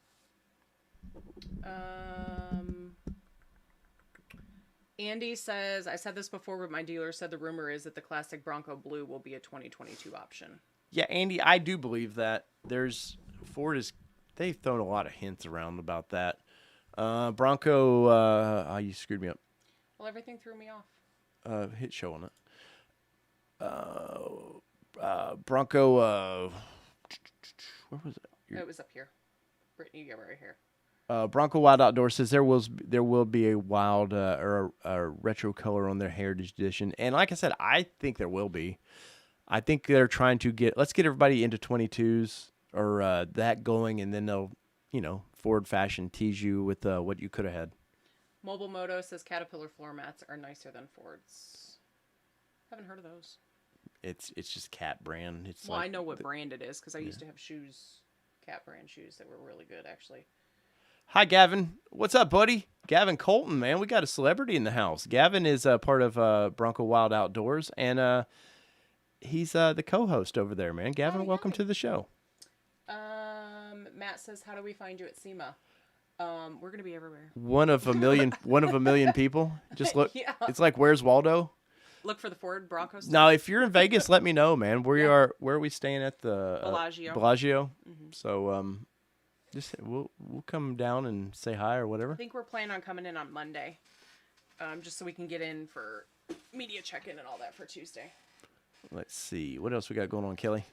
Andy says, I said this before, but my dealer said the rumor is that the classic Bronco Blue will be a 2022 option.
Yeah, Andy, I do believe that. They've thrown a lot of hints around about that. Bronco, you screwed me up.
Well, everything threw me off.
Hit show on it. Bronco, where was it?
It was up here. Brittany, you got it right here.
Bronco Wild Outdoors says there will be a wild or a retro color on their Heritage Edition, and like I said, I think there will be. I think they're trying to let's get everybody into 22s or that going, and then they'll, Ford fashion tease you with what you could have had.
Mobile Moto says Caterpillar floor mats are nicer than Ford's. Haven't heard of those.
It's just Cat brand.
I know what brand it is because I used to have Cat brand shoes that were really good actually.
Hi, Gavin. What's up, buddy? Gavin Colton, man. We got a celebrity in the house. Gavin is part of Bronco Wild Outdoors, and he's the co-host over there, man. Gavin, welcome to the show.
Matt says, how do we find you at SEMA? We're gonna be everywhere.
One of a million people. Just look. Yeah. It's like, where's Waldo?
Look for the Ford Bronco store.
Now, if you're in Vegas, let me know, man. Where are we staying at? The Bellagio. Mm-hmm. So just we'll come down and say hi or whatever.
I think we're planning on coming in on Monday, just so we can get in for media check-in and all that for Tuesday.
Let's see what else we got going on, Kelly.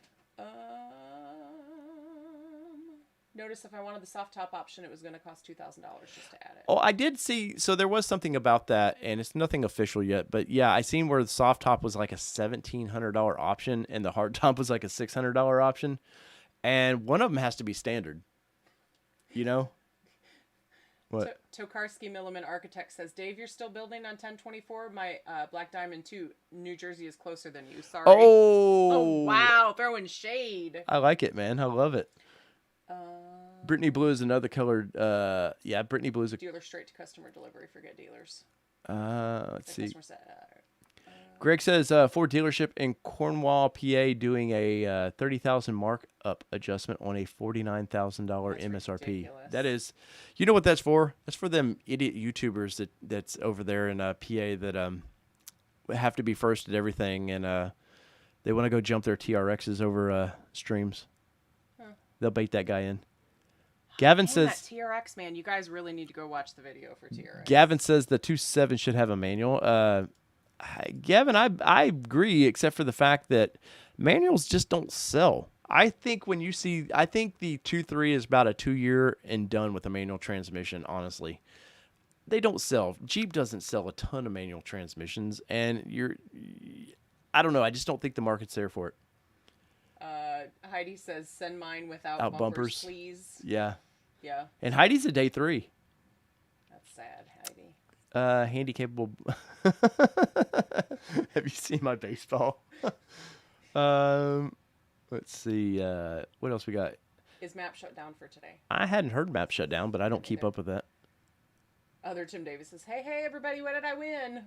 Notice if I wanted the soft top option, it was going to cost $2,000 just to add it.
Oh, I did see. So there was something about that, and it's nothing official yet. But yeah, I seen where the soft top was like a $1,700 option, and the hard top was like a $600 option, and one of them has to be standard. What?
Tokarski Milliman Architect says, Dave, you're still building on 1024. My Black Diamond 2, New Jersey is closer than you. Sorry. Oh, wow. Throwing shade.
I like it, man. I love it. Brittany Blue is another colored. Brittany Blue is a
dealer straight to customer delivery. Forget dealers.
Let's see. Greg says Ford dealership in Cornwall, PA, doing a 30,000 markup adjustment on a $49,000 MSRP.
Ridiculous.
That is, you know what that's for? That's for them idiot YouTubers that's over there in PA that have to be first at everything, and they want to go jump their TRXs over streams. Huh. They'll bait that guy in. Gavin says
that TRX, man, you guys really need to go watch the video for TRX.
Gavin says the 2.7 should have a manual. Gavin, I agree, except for the fact that manuals just don't sell. I think the 2.3 is about a 2-year and done with a manual transmission, honestly. They don't sell. Jeep doesn't sell a ton of manual transmissions, and I don't know. I just don't think the market's there for it.
Heidi says, send mine without bumpers, please.
Yeah.
Yeah.
And Heidi's a day 3.
That's sad, Heidi.
Handy capable. Have you seen my baseball? Let's see. What else we got?
Is map shut down for today?
I hadn't heard map shut down, but I don't keep up with that.
Other Tim Davis says, hey, everybody, what did I win?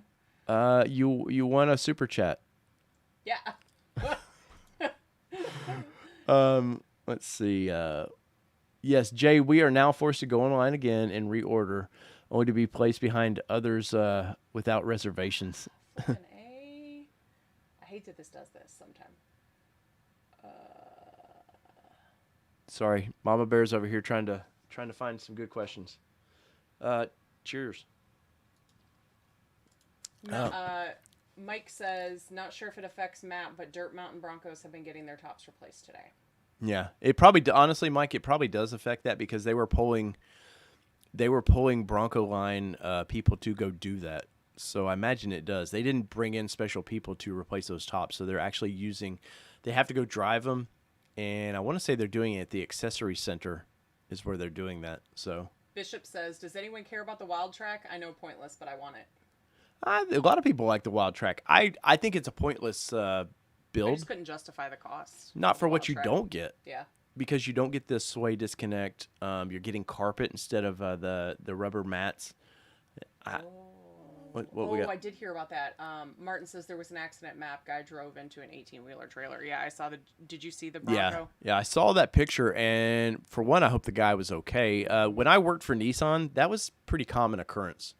You won a super chat.
Yeah.
Let's see. Yes, Jay, we are now forced to go online again and reorder, only to be placed behind others without reservations.
I hate that this does this sometime.
Sorry, Mama Bear's over here trying to find some good questions. Cheers.
No, Mike says, not sure if it affects map, but Dirt Mountain Broncos have been getting their tops replaced today.
Yeah, it probably honestly, Mike, it probably does affect that because they were pulling Bronco line people to go do that. So I imagine it does. They didn't bring in special people to replace those tops, so they're actually they have to go drive them, and I want to say they're doing it at the accessory center is where they're doing that. So
Bishop says, does anyone care about the Wild Track? I know pointless, but I want it.
A lot of people like the Wild Track. I think it's a pointless build.
I just couldn't justify the cost.
Not for what you don't get.
Yeah.
Because you don't get this sway disconnect. You're getting carpet instead of the rubber mats. What we got?
I did hear about that. Martin says there was an accident map. Guy drove into an 18-wheeler trailer. Yeah, I saw did you see the Bronco?
Yeah, I saw that picture, and for one, I hope the guy was okay. When I worked for Nissan, that was pretty common occurrence.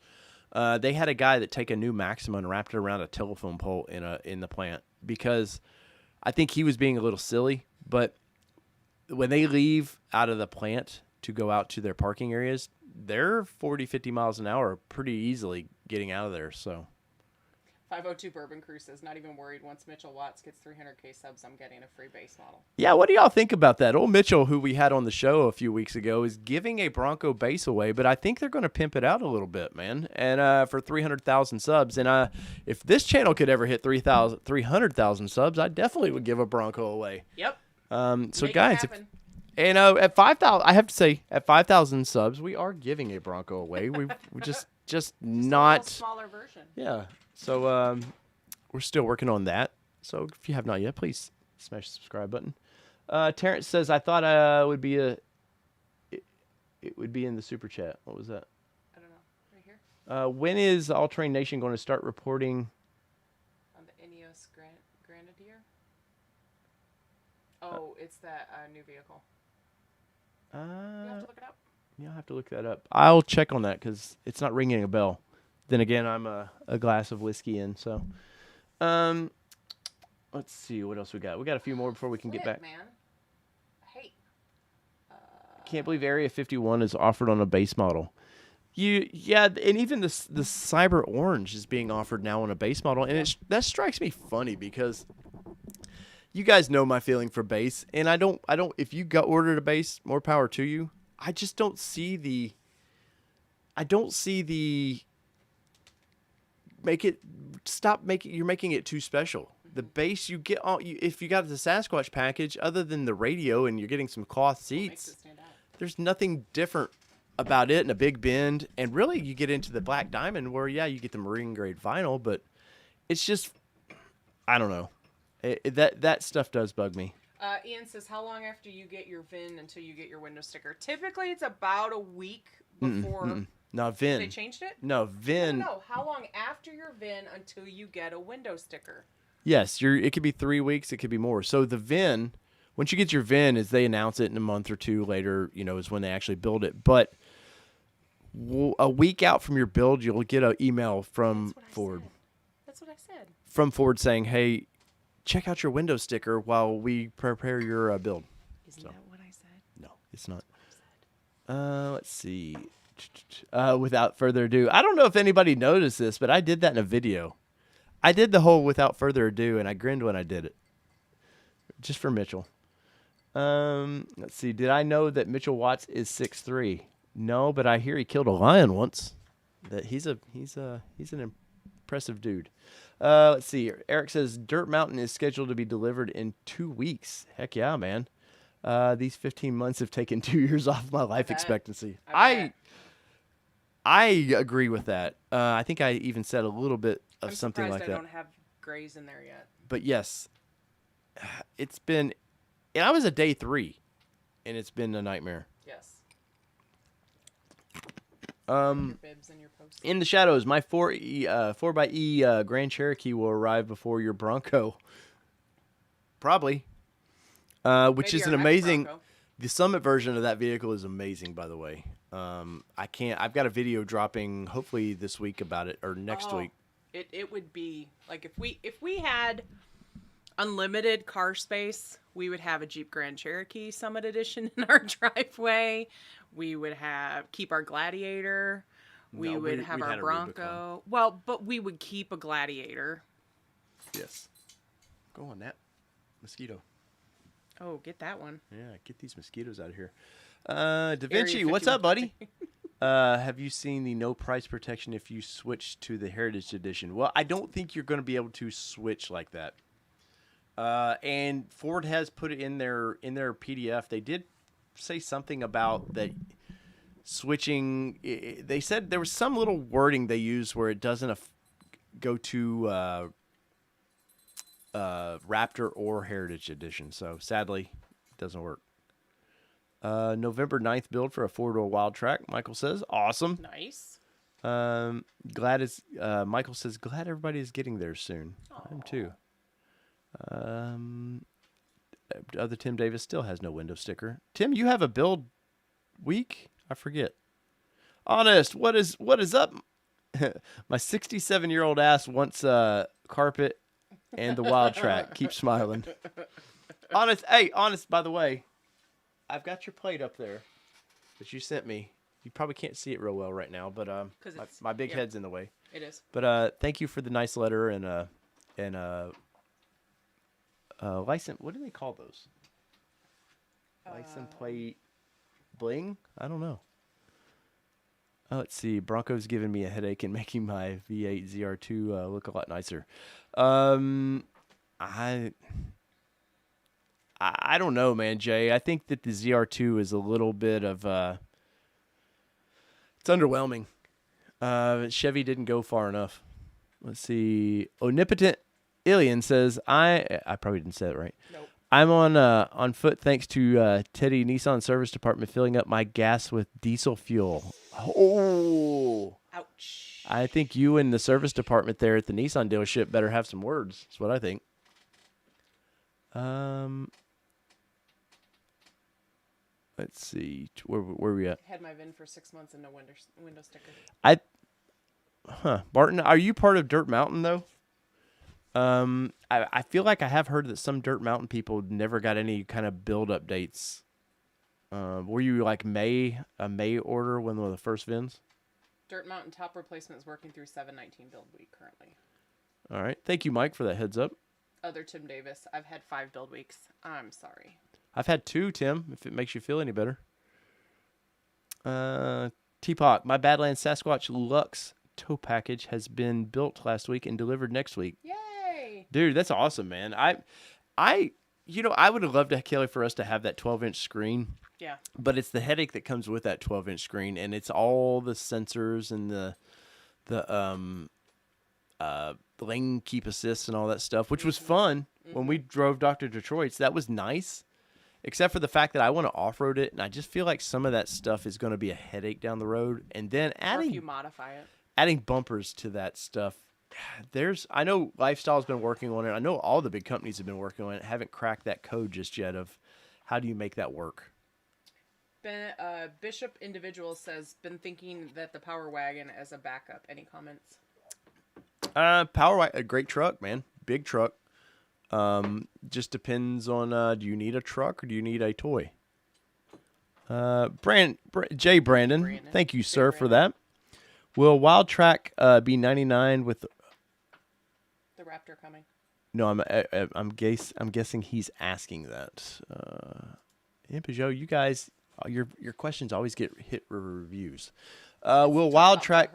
They had a guy that take a new Maxima and wrapped it around a telephone pole in the plant because I think he was being a little silly. But when they leave out of the plant to go out to their parking areas, they're 40, 50 miles an hour pretty easily getting out of there. So
502 Bourbon Crew says, not even worried. Once Mitchell Watts gets 300K subs, I'm getting a free base model.
Yeah, what do y'all think about that? Old Mitchell, who we had on the show a few weeks ago, is giving a Bronco base away, but I think they're going to pimp it out a little bit, man, and for 300,000 subs. And if this channel could ever hit 300,000 subs, I definitely would give a Bronco away.
Yep.
So guys, at 5,000, I have to say, at 5,000 subs, we are giving a Bronco away. We just not
a smaller version.
Yeah. So we're still working on that. So if you have not yet, please smash the subscribe button. Terrence says, I thought it would be in the super chat. What was that?
I don't know. Right here.
When is All Train Nation going to start reporting
on the Ineos Grenadier? Oh, it's that new vehicle. You have to look it up.
Yeah, I'll have to look that up. I'll check on that because it's not ringing a bell. Then again, I'm a glass of whiskey in. So, let's see what else we got. We got a few more before we can get back.
Man. Hey.
Can't believe Area 51 is offered on a base model. And even the Cyber Orange is being offered now on a base model, and that strikes me funny because you guys know my feeling for base, and I don't. If you ordered a base, more power to you. I just don't see the. You're making it too special. The base you get if you got the Sasquatch package, other than the radio and you're getting some cloth seats, there's nothing different about it. And a big bend, and really you get into the Black Diamond where you get the marine grade vinyl, but it's just I don't know. That stuff does bug me.
Ian says, how long after you get your VIN until you get your window sticker? Typically, it's about a week before
No, VIN.
They changed it?
No, VIN.
No. How long after your VIN until you get a window sticker?
Yes, it could be 3 weeks. It could be more. So the VIN, once you get your VIN, is they announce it in a month or two later. Is when they actually build it. But a week out from your build, you'll get an email from Ford.
That's what I said.
From Ford saying, "Hey, check out your window sticker while we prepare your build."
Isn't that what I said?
No, it's not. Let's see. Without further ado, I don't know if anybody noticed this, but I did that in a video. I did the whole without further ado, and I grinned when I did it. Just for Mitchell. Let's see. Did I know that Mitchell Watts is 6'3"? No, but I hear he killed a lion once. That he's an impressive dude. Let's see. Eric says Dirt Mountain is scheduled to be delivered in 2 weeks. Heck yeah, man. These 15 months have taken 2 years off my life expectancy. I agree with that. I think I even said a little bit of something like that.
I don't have grays in there yet.
But yes, it's been. And I was at day 3, and it's been a nightmare.
Yes.
Your bibs and your posts. In the shadows, my 4xe Grand Cherokee will arrive before your Bronco. Probably. Which is an amazing. The Summit version of that vehicle is amazing, by the way. I've got a video dropping hopefully this week about it or next week.
It would be like if we had unlimited car space, we would have a Jeep Grand Cherokee Summit Edition in our driveway. We would keep our Gladiator. We would have our Bronco. Well, but we would keep a Gladiator.
Yes. Go on that mosquito.
Oh, get that one.
Yeah, get these mosquitoes out of here. Da Vinci, what's up, buddy? Have you seen the no price protection if you switch to the Heritage Edition? Well, I don't think you're going to be able to switch like that. And Ford has put it in their PDF. They did say something about that switching. They said there was some little wording they used where it doesn't go to Raptor or Heritage Edition. So sadly, it doesn't work. November 9th build for a 4-door Wild Track. Michael says, awesome.
Nice.
Michael says, glad everybody is getting there soon. I am too. Other Tim Davis still has no window sticker. Tim, you have a build week? I forget. Honest, what is up? My 67-year-old ass wants carpet and the Wild Track. Keep smiling. Honest, by the way, I've got your plate up there that you sent me. You probably can't see it real well right now, but my big head's in the way.
It is.
But thank you for the nice letter and license. What do they call those? License plate bling? I don't know. Let's see. Bronco's giving me a headache and making my V8 ZR2 look a lot nicer. I don't know, man, Jay. I think that the ZR2 is a little bit of it's underwhelming. Chevy didn't go far enough. Let's see. Omnipotent Alien says, I probably didn't say it right.
Nope.
I'm on foot thanks to Teddy Nissan Service Department filling up my gas with diesel fuel. Oh.
Ouch.
I think you and the service department there at the Nissan dealership better have some words. That's what I think. Let's see. Where we at?
Had my VIN for 6 months and no window sticker.
Barton, are you part of Dirt Mountain though? I feel like I have heard that some Dirt Mountain people never got any kind of build updates. Were you like a May order when one of the first VINs?
Dirt Mountain top replacement is working through 7/19 build week currently. All
right. Thank you, Mike, for that heads up.
Other Tim Davis, I've had 5 build weeks. I'm sorry.
I've had 2, Tim, if it makes you feel any better. T-Pock, my Badlands Sasquatch Lux tow package has been built last week and delivered next week.
Yay!
Dude, that's awesome, man. I would have loved, Kelly, for us to have that 12-inch screen.
Yeah.
But it's the headache that comes with that 12-inch screen, and it's all the sensors and the lane keep assist and all that stuff, which was fun when we drove Dr. Detroit's. That was nice. except for the fact that I want to off-road it, and I just feel like some of that stuff is going to be a headache down the road. And then
Or if you modify it.
adding bumpers to that stuff, I know Lifestyle's been working on it. I know all the big companies have been working on it. Haven't cracked that code just yet of how do you make that work.
Bishop Individual says, been thinking that the Power Wagon as a backup. Any comments?
Power Wagon, a great truck, man. Big truck. Just depends on do you need a truck or do you need a toy? Brandon, thank you, sir, for that. Will Wild Track be 99 with
the Raptor coming?
No, I'm guessing he's asking that. Yeah, Peugeot, you guys, your questions always get hit reviews. Will Wild Track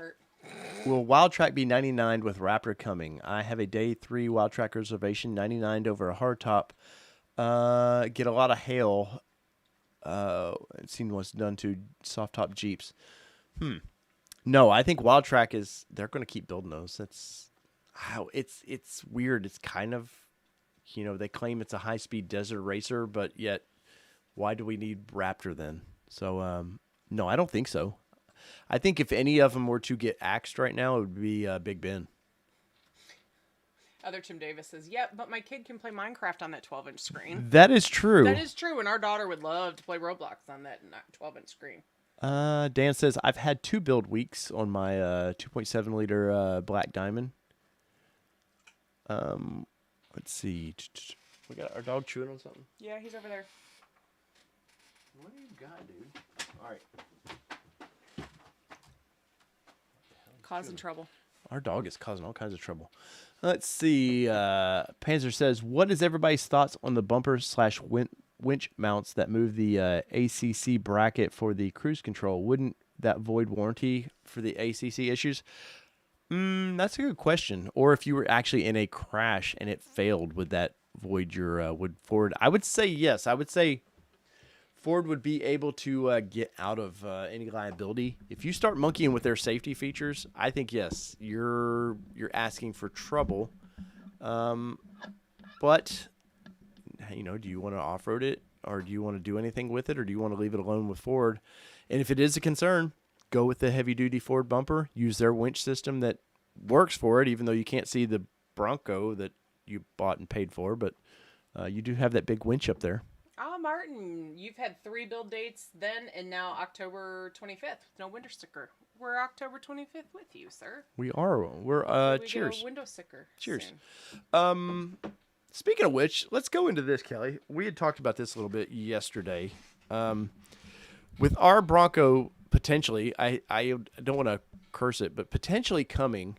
be 99 with Raptor coming? I have a day 3 Wild Track reservation, 99 over a hardtop. Get a lot of hail. I've seen what's done to soft top Jeeps. No, I think Wild Track they're going to keep building those. That's how it's weird. It's kind of, they claim it's a high speed desert racer, but yet why do we need Raptor then? So, no, I don't think so. I think if any of them were to get axed right now, it would be Big Ben.
Other Tim Davis says, but my kid can play Minecraft on that 12-inch screen.
That is true.
That is true, and our daughter would love to play Roblox on that 12-inch screen.
Dan says, I've had 2 build weeks on my 2.7 liter Black Diamond. Let's see. We got our dog chewing on something?
Yeah, he's over there.
What do you got, dude? All right.
Causing trouble.
Our dog is causing all kinds of trouble. Let's see. Panzer says, what is everybody's thoughts on the bumper/winch mounts that move the ACC bracket for the cruise control? Wouldn't that void warranty for the ACC issues? That's a good question. Or if you were actually in a crash and it failed, would that void would Ford? I would say yes. I would say Ford would be able to get out of any liability. If you start monkeying with their safety features, I think yes, you're asking for trouble. But do you want to off-road it, or do you want to do anything with it, or do you want to leave it alone with Ford? And if it is a concern, go with the heavy-duty Ford bumper. Use their winch system that works for it, even though you can't see the Bronco that you bought and paid for. But you do have that big winch up there.
Oh, Martin, you've had 3 build dates then and now October 25th with no window sticker. We're October 25th with you, sir.
We are. We're cheers.
Get a window sticker.
Cheers.
Soon.
Speaking of which, let's go into this, Kelly. We had talked about this a little bit yesterday. With our Bronco potentially, I don't want to curse it, but potentially coming,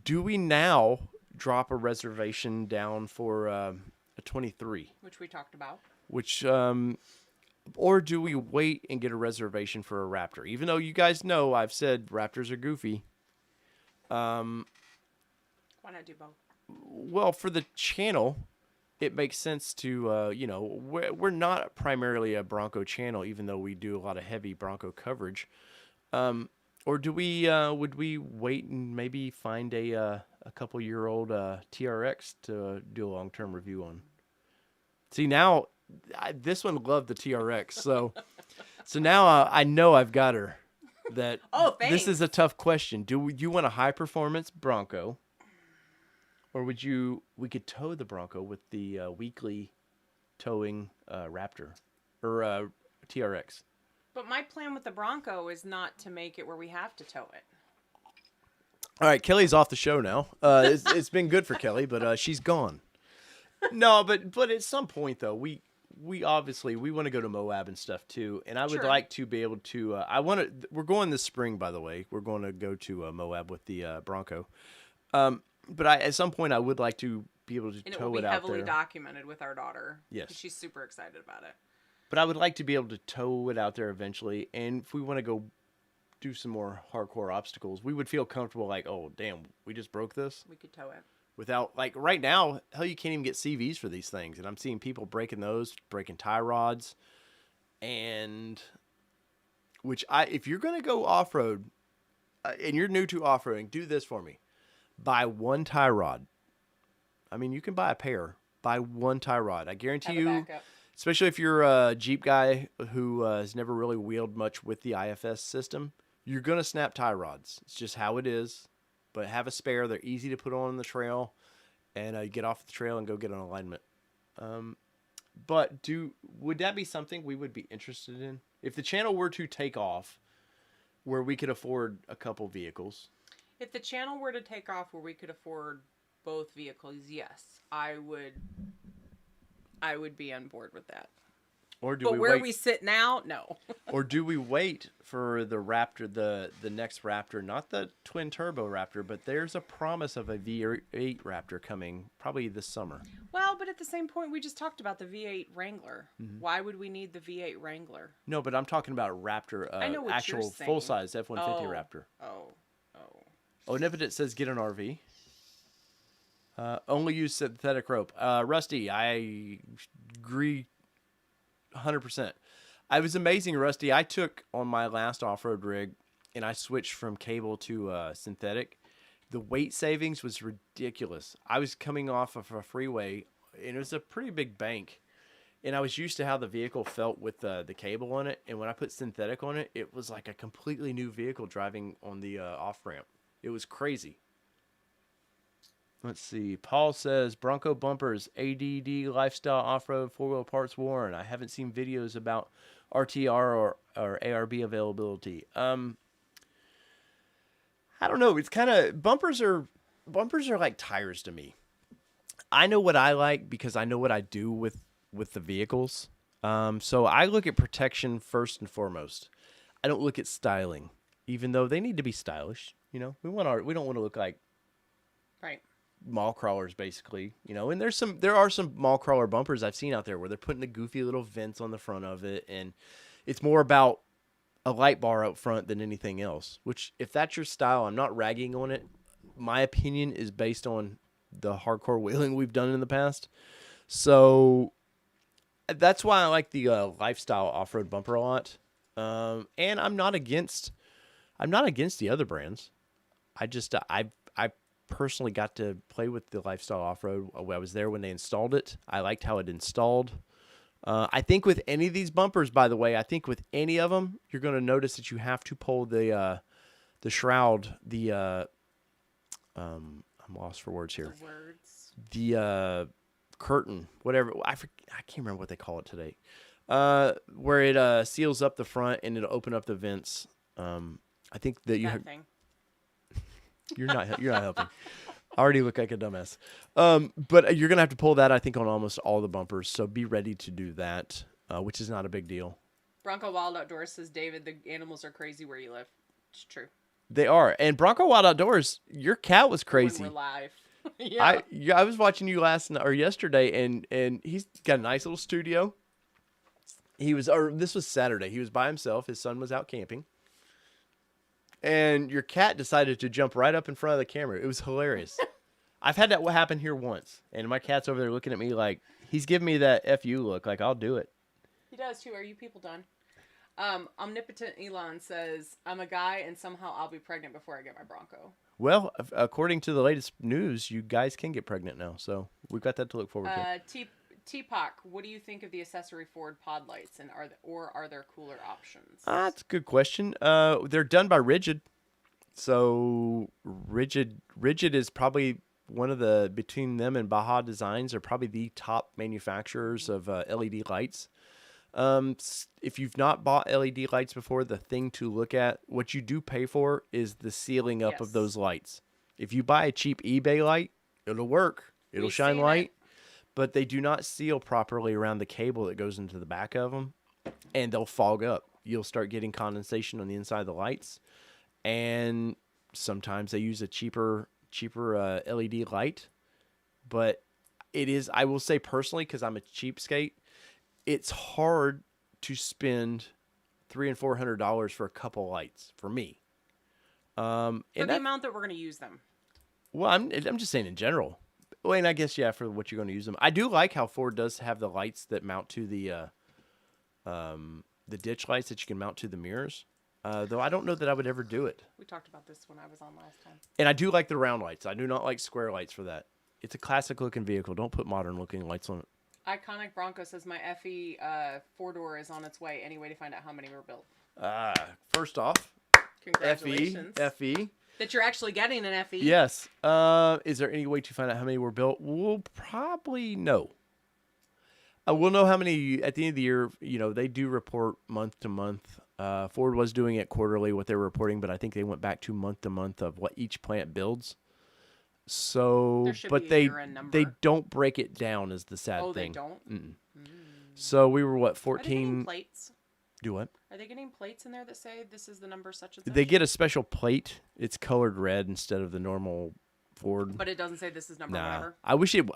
do we now drop a reservation down for a 23?
Which we talked about.
Or do we wait and get a reservation for a Raptor? Even though you guys know I've said Raptors are goofy.
Why not do both?
Well, for the channel, it makes sense to, we're not primarily a Bronco channel, even though we do a lot of heavy Bronco coverage. Or do we, would we wait and maybe find a couple-year-old TRX to do a long-term review on? See, now, this one loved the TRX, so now I know I've got her. That
thanks.
This is a tough question. Do you want a high-performance Bronco? Or we could tow the Bronco with the weekly towing Raptor or TRX.
But my plan with the Bronco is not to make it where we have to tow it.
All right, Kelly's off the show now. It's been good for Kelly, but she's gone. No, but at some point though, we obviously we want to go to Moab and stuff too, and I would like to be able to. We're going this spring, by the way. We're going to go to Moab with the Bronco. But at some point, I would like to be able to tow it out there. And it will be
heavily documented with our daughter.
Yes.
She's super excited about it.
But I would like to be able to tow it out there eventually. And if we want to go do some more hardcore obstacles, we would feel comfortable like, oh, damn, we just broke this.
We could tow it.
Without, like, right now, hell, you can't even get CVs for these things. And I'm seeing people breaking those, breaking tie rods. And if you're going to go off-road, and you're new to off-roading, do this for me. Buy one tie rod. I mean, you can buy a pair. Buy one tie rod. I guarantee you, Especially if you're a Jeep guy who has never really wheeled much with the IFS system, you're going to snap tie rods. It's just how it is. But have a spare. They're easy to put on the trail, and you get off the trail and go get an alignment. But would that be something we would be interested in? If the channel were to take off where we could afford a couple vehicles.
If the channel were to take off where we could afford both vehicles, yes, I would be on board with that.
Or do
but
we
where
wait?
we sit now, no.
Or do we wait for the Raptor, the next Raptor, not the twin turbo Raptor, but there's a promise of a V8 Raptor coming probably this summer.
Well, but at the same point, we just talked about the V8 Wrangler. Mm-hmm. Why would we need the V8 Wrangler?
No, but I'm talking about Raptor,
I know what
actual
you're saying.
full-size F-150 Raptor. Oh, and if it says get an RV. Only use synthetic rope. Rusty, I agree 100%. I was amazing, Rusty. I took on my last off-road rig, and I switched from cable to synthetic. The weight savings was ridiculous. I was coming off of a freeway, and it was a pretty big bank, and I was used to how the vehicle felt with the cable on it, and when I put synthetic on it, it was like a completely new vehicle driving on the off-ramp. It was crazy. Let's see. Paul says, Bronco bumpers, ADD, lifestyle, off-road, four-wheel parts worn. I haven't seen videos about RTR or ARB availability. I don't know. It's kind of, bumpers are like tires to me. I know what I like because I know what I do with the vehicles. So I look at protection first and foremost. I don't look at styling, even though they need to be stylish. You know, we don't want to look like
right
mall crawlers, basically, you know. And there are some mall crawler bumpers I've seen out there where they're putting the goofy little vents on the front of it, and it's more about a light bar up front than anything else. Which, if that's your style, I'm not ragging on it. My opinion is based on the hardcore wheeling we've done in the past. So that's why I like the lifestyle off-road bumper a lot. And I'm not against the other brands. I personally got to play with the lifestyle off-road. I was there when they installed it. I liked how it installed. I think with any of these bumpers, by the way, I think with any of them, you're going to notice that you have to pull the shroud, I'm lost for words here. The curtain, whatever. I can't remember what they call it today. Where it seals up the front and it'll open up the vents. I think that you're not helping. I already look like a dumbass. But you're gonna have to pull that, I think, on almost all the bumpers. So be ready to do that, which is not a big deal.
Bronco Wild Outdoors says, David, the animals are crazy where you live. It's true.
They are. And Bronco Wild Outdoors, your cat was crazy.
When we're live. Yeah.
I was watching you yesterday, and he's got a nice little studio. This was Saturday. He was by himself. His son was out camping. And your cat decided to jump right up in front of the camera. It was hilarious. I've had that happen here once. And my cat's over there looking at me like, he's giving me that FU look. Like, I'll do it.
He does, too. Are you people done? Omnipotent Elon says, I'm a guy and somehow I'll be pregnant before I get my Bronco.
Well, according to the latest news, you guys can get pregnant now. So we've got that to look forward to.
T-Poc, what do you think of the accessory Ford pod lights, and are there cooler options?
That's a good question. They're done by Rigid. So Rigid is probably one of the, between them and Baja Designs, are probably the top manufacturers of LED lights. If you've not bought LED lights before, the thing to look at, what you do pay for is the sealing up of those lights. If you buy a cheap eBay light, it'll work. It'll shine light. But they do not seal properly around the cable that goes into the back of them, and they'll fog up. You'll start getting condensation on the inside of the lights, and sometimes they use a cheaper LED light. But it is, I will say personally, because I'm a cheapskate, it's hard to spend $300 and $400 for a couple lights for me.
For the amount that we're going to use them.
Well, I'm just saying in general. Well, and I guess, yeah, for what you're going to use them. I do like how Ford does have the lights that mount to the ditch lights that you can mount to the mirrors. Though I don't know that I would ever do it.
We talked about this when I was on last time.
And I do like the round lights. I do not like square lights for that. It's a classic looking vehicle. Don't put modern looking lights on it.
Iconic Bronco says my FE 4-door is on its way. Any way to find out how many were built?
First off,
Congratulations.
FE.
That you're actually getting an FE?
Yes. Is there any way to find out how many were built? We'll probably know. We'll know how many at the end of the year. You know, they do report month to month. Ford was doing it quarterly, what they were reporting, but I think they went back to month of what each plant builds. So,
There should
but
be a
they
year-end number.
they don't break it down is the sad
Oh,
thing.
they don't?
Mm-mm. So we were what,
Are they
14?
getting plates?
Do what?
Are they getting plates in there that say this is the number such and such?
They get a special plate. It's colored red instead of the normal Ford.
But it doesn't say this is number whatever.
I wish it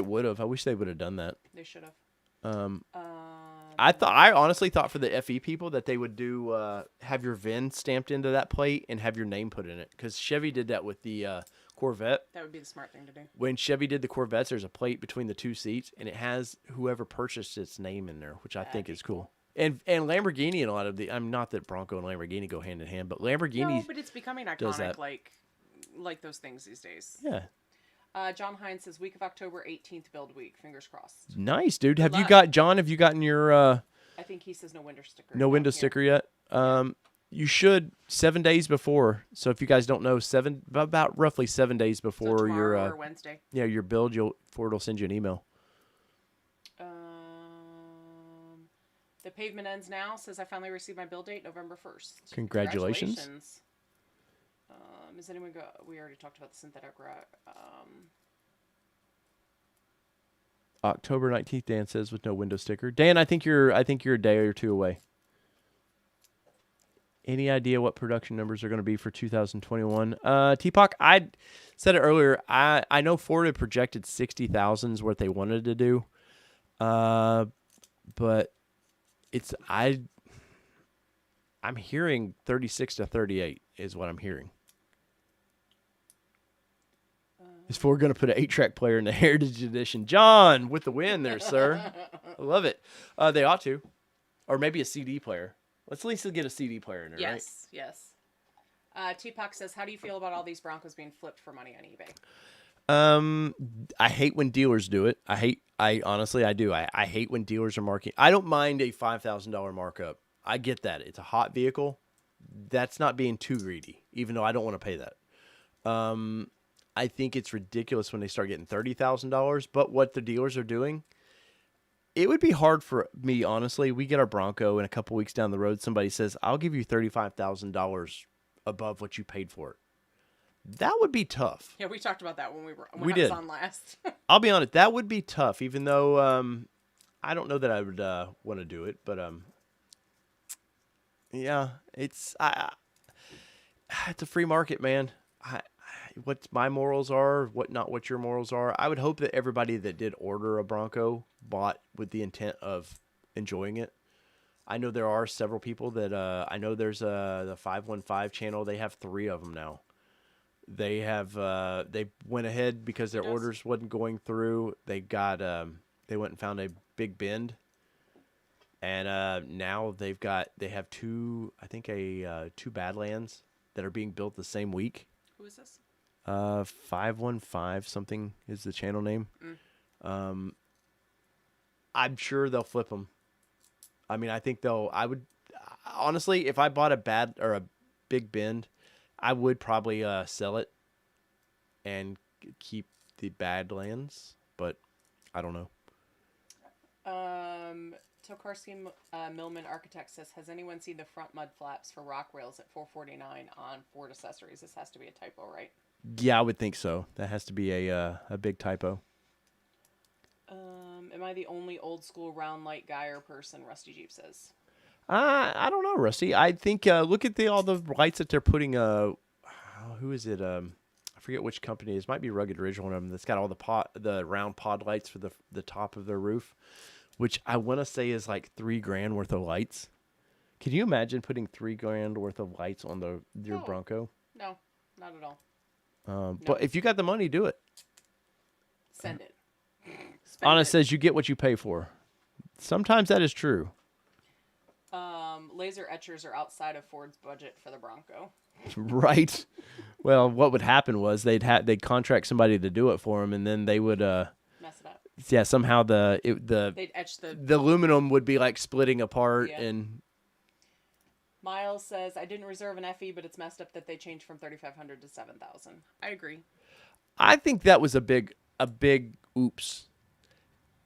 would have. I wish they would have done that.
They should have.
I honestly thought for the FE people that they would do have your VIN stamped into that plate and have your name put in it, because Chevy did that with the Corvette.
That would be the smart thing to do.
When Chevy did the Corvettes, there's a plate between the two seats, and it has whoever purchased its name in there, which I think is cool. And Lamborghini and a lot of the, I'm not that Bronco and Lamborghini go hand in hand, but Lamborghini.
No, but it's becoming iconic, like those things these days.
Yeah.
John Hines says week of October 18th build week. Fingers crossed.
Nice, dude. Have you
luck.
gotten your
I think he says no window sticker.
no window sticker yet? You should 7 days before. So if you guys don't know, about roughly 7 days before
so
your
or Wednesday.
Yeah, your build, Ford will send you an email.
The Pavement Ends Now says I finally received my build date November 1st.
Congratulations.
Is anyone go? We already talked about the synthetic rock.
October 19th, Dan says, with no window sticker. Dan, I think you're a day or two away. Any idea what production numbers are going to be for 2021? T-Poc, I said it earlier. I know Ford had projected 60,000 is what they wanted to do. But I'm hearing 36 to 38 is what I'm hearing. Is Ford going to put an 8-track player in the Heritage Edition? John, with the win there, sir. I love it. They ought to. Or maybe a CD player. Let's at least get a CD player in there, right?
Yes. T-Poc says, how do you feel about all these Broncos being flipped for money on eBay?
I hate when dealers do it. I honestly do. I hate when dealers are marking. I don't mind a $5,000 markup. I get that. It's a hot vehicle. That's not being too greedy, even though I don't want to pay that. I think it's ridiculous when they start getting $30,000, but what the dealers are doing, it would be hard for me, honestly. We get our Bronco, and a couple weeks down the road, somebody says, I'll give you $35,000 above what you paid for it. That would be tough.
Yeah, we talked about that when I
did.
was on last.
I'll be honest, that would be tough, even though I don't know that I would want to do it, but yeah, it's a free market, man. What my morals are, what your morals are. I would hope that everybody that did order a Bronco bought with the intent of enjoying it. I know there are several people that I know there's the 515 channel. They have 3 of them now. They have they went ahead because their orders wasn't going through. They got they went and found a Big Bend, and now they have 2 Badlands that are being built the same week.
Who is this?
515 something is the channel name. I'm sure they'll flip them. I mean, I think I would honestly, if I bought a Big Bend, I would probably sell it and keep the Badlands, but I don't know.
Tokarski Millman Architect says, has anyone seen the front mud flaps for rock rails at $449 on Ford accessories? This has to be a typo, right?
Yeah, I would think so. That has to be a big typo.
Am I the only old school round light guy or person? Rusty Jeep says.
I don't know, Rusty. I think look at all the lights that they're putting. Who is it? I forget which company it is. Might be Rugged Ridge, one of them. That's got all the round pod lights for the top of their roof, which I want to say is like $3,000 worth of lights. Can you imagine putting $3,000 worth of lights on your Bronco?
No, not at all.
No. But if you got the money, do it.
Send it.
Anna says you get what you pay for. Sometimes that is true.
Laser etchers are outside of Ford's budget for the Bronco.
Right. Well, what would happen was they'd contract somebody to do it for them, and then they would
mess it up.
Yeah, somehow
They'd etch the.
the aluminum would be like splitting apart,
Yeah.
and
Miles says, I didn't reserve an FE, but it's messed up that they changed from 3,500 to 7,000. I agree.
I think that was a big oops.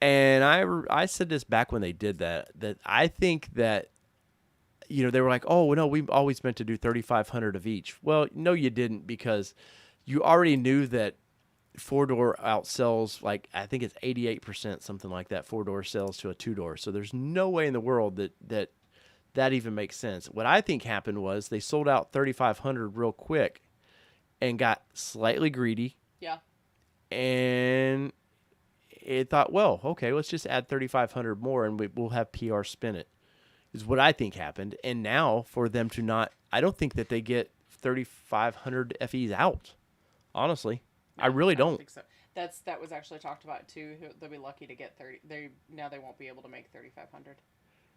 And I said this back when they did that I think that they were like, oh no, we always meant to do 3,500 of each. Well, no, you didn't, because you already knew that 4-door outsells, like, I think it's 88%, something like that. 4-door sells to a 2-door. So there's no way in the world that even makes sense. What I think happened was they sold out 3,500 real quick and got slightly greedy.
Yeah.
And it thought, well, okay, let's just add 3,500 more and we'll have PR spin it, is what I think happened. And now for them to not, I don't think that they get 3,500 FEs out. Honestly,
No,
I really don't.
think so. That was actually talked about too. They'll be lucky to get 30. They won't be able to make 3,500.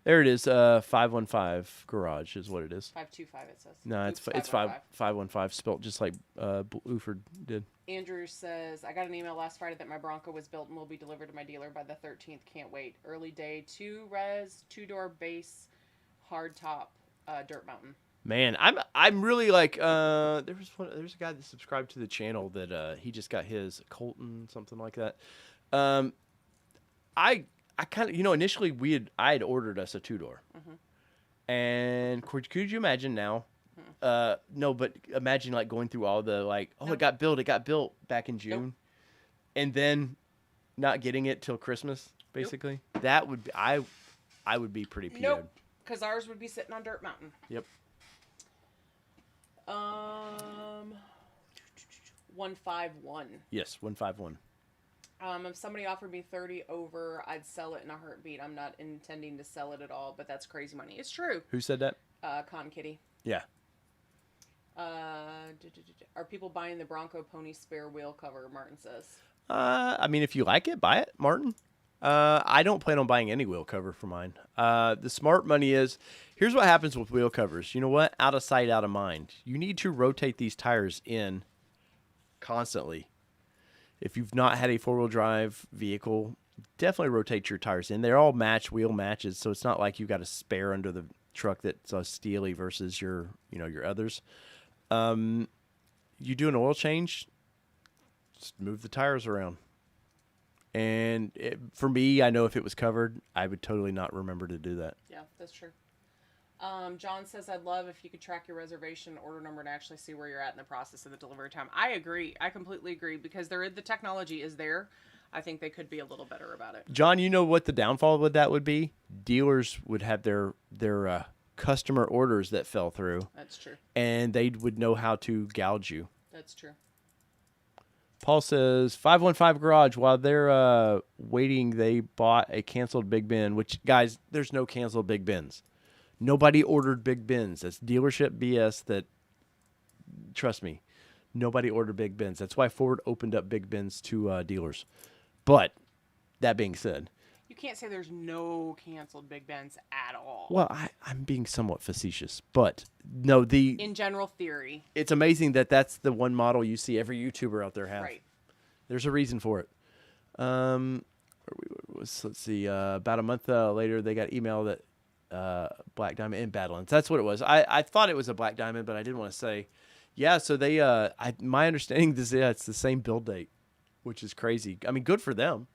There it is. 515 Garage is what it is.
525 it says.
No, it's 515 spelt just like Uford did.
Andrew says, I got an email last Friday that my Bronco was built and will be delivered to my dealer by the 13th. Can't wait. Early day, 2-door base, hard top, dirt mountain. Man,
I'm really like there's a guy that subscribed to the channel that he just got his Colton, something like that. I kind of, initially I had ordered us a 2-door. Mm-hmm. And could you imagine now? No, but imagine like going through all the like, oh, no. It got built back in June. Nope. And then not getting it till Christmas, basically. Nope. That would be, I would be pretty PO'd.
Nope, because ours would be sitting on dirt mountain.
Yep.
151.
Yes, 151.
If somebody offered me 30 over, I'd sell it in a heartbeat. I'm not intending to sell it at all, but that's crazy money. It's true.
Who said that?
Con Kitty.
Yeah.
Are people buying the Bronco Pony spare wheel cover? Martin says.
I mean, if you like it, buy it, Martin. I don't plan on buying any wheel cover for mine. The smart money is, here's what happens with wheel covers. You know what? Out of sight, out of mind. You need to rotate these tires in constantly. If you've not had a 4-wheel drive vehicle, definitely rotate your tires in. They're all wheel matches, so it's not like you got a spare under the truck that's steely versus your others. You do an oil change, just move the tires around. And for me, I know if it was covered, I would totally not remember to do that.
Yeah, that's true. John says, I'd love if you could track your reservation order number and actually see where you're at in the process of the delivery time. I agree. I completely agree, because the technology is there. I think they could be a little better about it.
John, you know what the downfall with that would be? Dealers would have their customer orders that fell through.
That's true.
And they would know how to gouge you.
That's true.
Paul says, 515 Garage, while they're waiting, they bought a canceled Big Ben, which, guys, there's no canceled Big Bens. Nobody ordered Big Bens. That's dealership BS that, trust me, nobody ordered Big Bens. That's why Ford opened up Big Bens to dealers. But that being said,
you can't say there's no canceled Big Bens at all.
Well, I'm being somewhat facetious, but no,
in general theory,
it's amazing that that's the one model you see every YouTuber out there have.
Right.
There's a reason for it. Let's see. About a month later, they got email that Black Diamond in Badlands. That's what it was. I thought it was a Black Diamond, but I didn't want to say. Yeah, so they. My understanding is it's the same build date, which is crazy. I mean, good for them,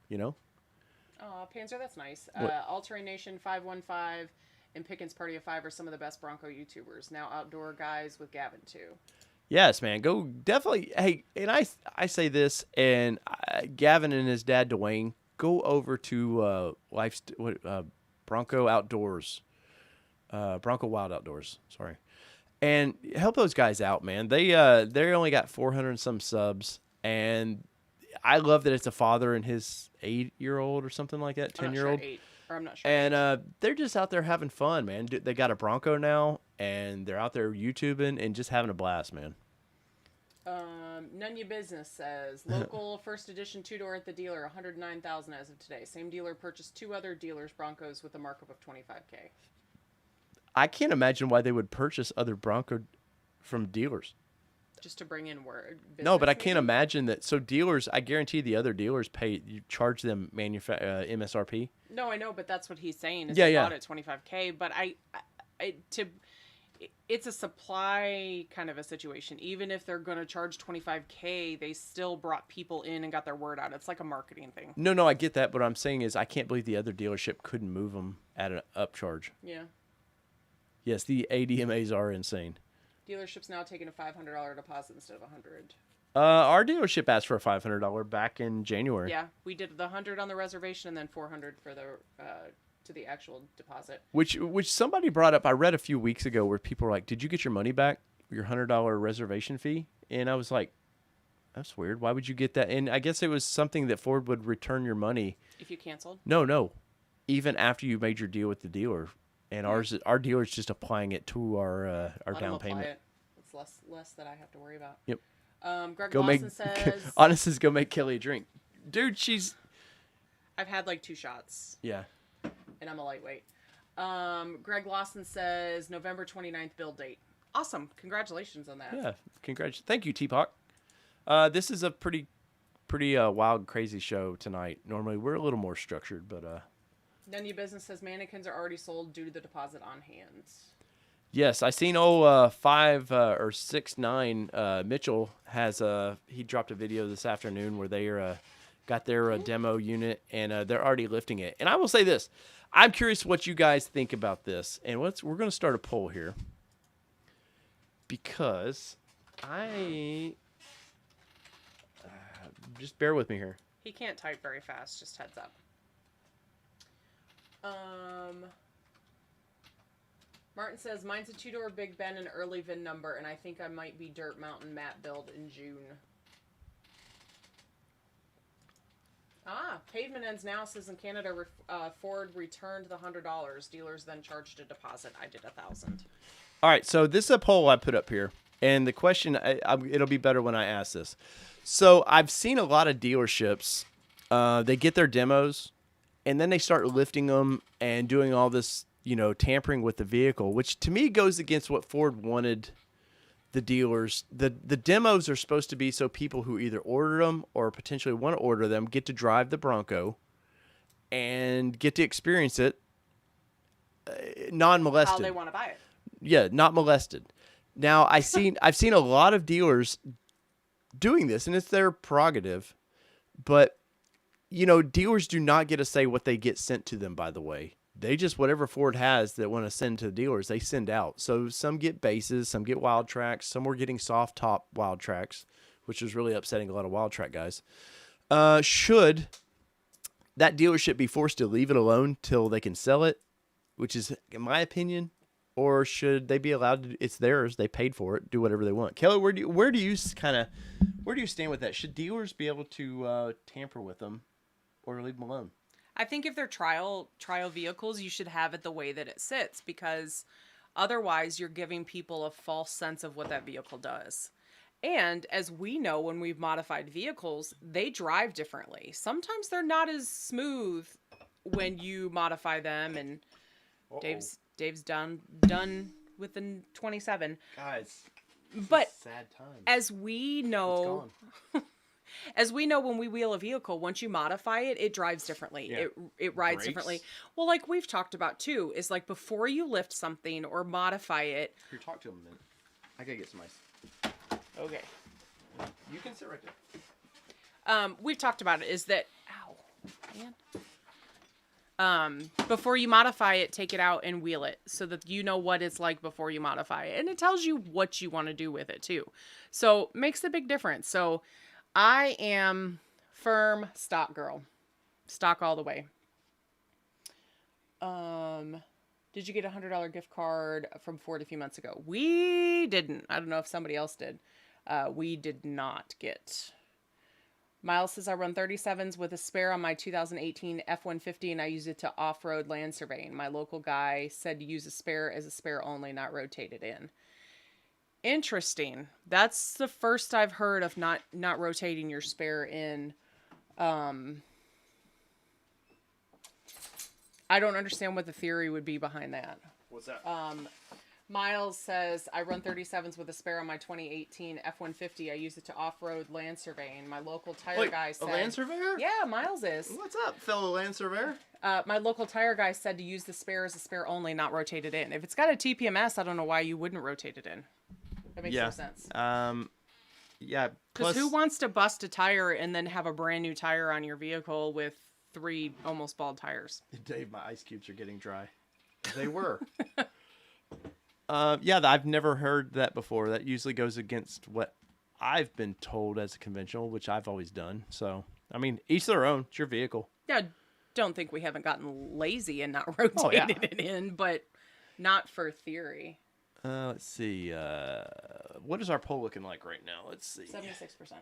Panzer, that's nice. All-Terrain Nation 515 and Pickens Party of 5 are some of the best Bronco YouTubers. Now outdoor guys with Gavin too.
Yes, man. Go definitely. Hey, and I say this, and Gavin and his dad Dwayne, go over to Bronco Outdoors, Bronco Wild Outdoors. Sorry, and help those guys out, man. They only got 400 and some subs, and I love that it's a father and his 8-year-old or something like that, 10-year-old.
I'm not sure.
And they're just out there having fun, man. They got a Bronco now, and they're out there YouTubing and just having a blast, man.
None Your Business says, local first edition 2-door at the dealer, $109,000 as of today. Same dealer purchased 2 other dealers' Broncos with a markup of $25,000.
I can't imagine why they would purchase other Bronco from dealers.
Just to bring in word.
No, but I
business,
can't
maybe?
imagine that. So dealers, I guarantee the other dealers you charge them MSRP.
No, I know, but that's what he's saying. Is
Yeah,
he
yeah.
bought it $25K, but it's a supply kind of a situation. Even if they're going to charge $25K, they still brought people in and got their word out. It's like a marketing thing.
No, I get that. But what I'm saying is, I can't believe the other dealership couldn't move them at an upcharge.
Yeah.
Yes, the ADMAs are insane.
Dealership's now taking a $500 deposit instead of $100.
Our dealership asked for a $500 back in January.
Yeah, we did the $100 on the reservation and then $400 for the to the actual deposit.
Which somebody brought up. I read a few weeks ago where people were like, "Did you get your money back? Your $100 reservation fee?" And I was like, "That's weird. Why would you get that?" And I guess it was something that Ford would return your money.
If you canceled?
No. Even after you made your deal with the dealer, and our dealer's just applying it to our
Let 'em
down
apply
payment.
it. It's less that I have to worry about.
Yep.
Greg
Go
Lawson
make.
says
Honest says, "Go make Kelly a drink." Dude, she's.
I've had like 2 shots
Yeah.
and I'm a lightweight. Greg Lawson says November 29th build date. Awesome. Congratulations on that.
Yeah. Congratulations. Thank you, Teapot. This is a pretty wild, crazy show tonight. Normally, we're a little more structured, but
None of your business says mannequins are already sold due to the deposit on hand.
yes, I seen 5 or 6'9" Mitchell has he dropped a video this afternoon where they are got their demo unit and they're already lifting it. And I will say this, I'm curious what you guys think about this. And we're going to start a poll here because just bear with me here.
He can't type very fast, just heads up. Martin says, mine's a 2-door Big Ben and early VIN number, and I think I might be Dirt Mountain matte build in June. Pavement ends now says in Canada, Ford returned the $100. Dealers then charged a deposit. I did $1,000.
All right, so this is a poll I put up here, and the question, it'll be better when I ask this. So I've seen a lot of dealerships, they get their demos, and then they start lifting them and doing all this, tampering with the vehicle, which to me goes against what Ford wanted the dealers. The demos are supposed to be so people who either order them or potentially want to order them get to drive the Bronco and get to experience it non-molested.
How they want to buy it.
Yeah, not molested. Now, I've seen a lot of dealers doing this, and it's their prerogative, but dealers do not get to say what they get sent to them, by the way. They just, whatever Ford has that want to send to the dealers, they send out. So some get bases, some get wild tracks, some were getting soft top wild tracks, which was really upsetting a lot of wild track guys. Should that dealership be forced to leave it alone till they can sell it, which is, in my opinion, or should they be allowed to, it's theirs, they paid for it, do whatever they want? Kelly, where do you stand with that? Should dealers be able to tamper with them or leave them alone?
I think if they're trial vehicles, you should have it the way that it sits, because otherwise you're giving people a false sense of what that vehicle does. And as we know, when we've modified vehicles, they drive differently. Sometimes they're not as smooth when you modify them. And Dave's done with the 27.
Guys,
but
sad time.
As we know, when we wheel a vehicle, once you modify it, it drives differently.
Yeah.
It rides
Brakes.
differently. Well, like we've talked about too, is like before you lift something or modify it.
Here, talk to him a minute. I gotta get some ice.
Okay.
You can sit right there.
We've talked about it, is that, before you modify it, take it out and wheel it so that you know what it's like before you modify it. And it tells you what you want to do with it too. So makes a big difference. So I am firm stock girl. Stock all the way. Did you get a $100 gift card from Ford a few months ago? We didn't. I don't know if somebody else did. We did not get. Miles says, I run 37s with a spare on my 2018 F-150 and I use it to off-road land surveying. My local guy said to use a spare as a spare only, not rotated in. Interesting. That's the first I've heard of not rotating your spare in. I don't understand what the theory would be behind that.
What's that?
Miles says, I run 37s with a spare on my 2018 F-150. I use it to off-road land surveying. My local tire guy said...
a land surveyor?
Yeah, Miles is.
What's up, fellow land surveyor?
My local tire guy said to use the spare as a spare only, not rotate it in. If it's got a TPMS, I don't know why you wouldn't rotate it in. That makes no sense.
Yeah.
Because who wants to bust a tire and then have a brand new tire on your vehicle with 3 almost bald tires?
Dave, my ice cubes are getting dry. They were. Yeah, I've never heard that before. That usually goes against what I've been told as a conventional, which I've always done. So, I mean, each their own. It's your vehicle.
Yeah, don't think we haven't gotten lazy and not rotated it in, but not for theory.
Let's see. What is our poll looking like right now? Let's see.
76%.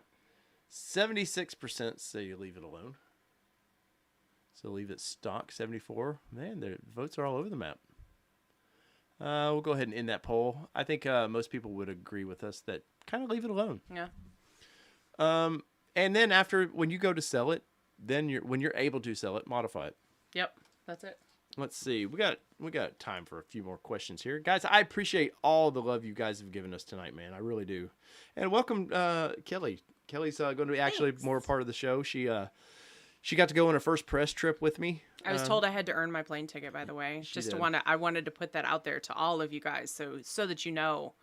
76% say you leave it alone. So leave it stock. 74. Man, the votes are all over the map. We'll go ahead and end that poll. I think most people would agree with us that kind of leave it alone.
Yeah.
And then after, when you go to sell it, then when you're able to sell it, modify it.
Yep, that's it.
Let's see. We got time for a few more questions here, guys. I appreciate all the love you guys have given us tonight, man. I really do. And welcome, Kelly. Kelly's going to be actually more a part of the show. She got to go on her first press trip with me.
I was told I had to earn my plane ticket, by the way. I wanted to put that out there to all of you guys, so that you know,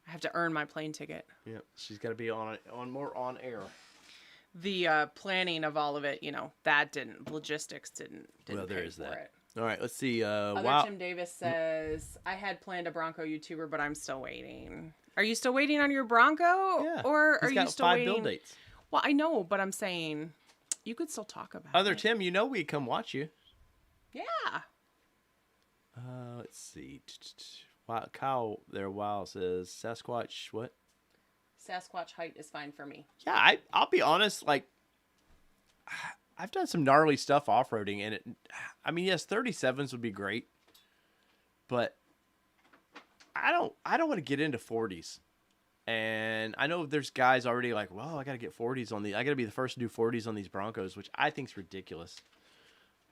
I have to earn my plane ticket.
Yep, she's got to be on more on air.
The planning of all of it, logistics didn't
well, there
pay
is
for
that.
it.
All right, let's see.
Tim Davis says, I had planned a Bronco YouTuber, but I'm still waiting. Are you still waiting on your Bronco?
Yeah.
Or are you still waiting?
5 build dates.
Well, I know, but I'm saying you could still talk about it.
Tim, we'd come watch you.
Yeah.
Let's see. Wow, Kyle there, says Sasquatch, what?
Sasquatch height is fine for me.
Yeah, I'll be honest, like, I've done some gnarly stuff off-roading, and yes, 37s would be great, but I don't want to get into 40s. And I know there's guys already like, well, I got to get 40s on I got to be the first to do 40s on these Broncos, which I think is ridiculous.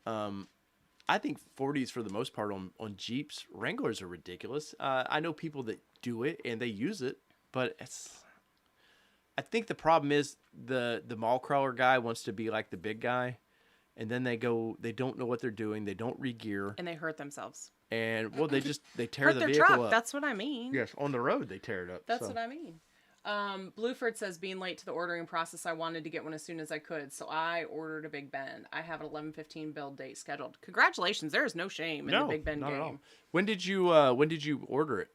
I think 40s for the most part on Jeeps, Wranglers are ridiculous. I know people that do it and they use it, but I think the problem is the mall crawler guy wants to be like the big guy, and then they don't know what they're doing. They don't re-gear.
And they hurt themselves.
And, well, they tear
hurt
the
their
vehicle
truck.
up.
That's what I mean.
Yes, on the road they tear it up.
That's what I mean. Blueford says, being late to the ordering process, I wanted to get one as soon as I could, so I ordered a Big Ben. I have an 11/15 build date scheduled. Congratulations. There is no shame in the Big Ben
not
game.
At all. When did you order it?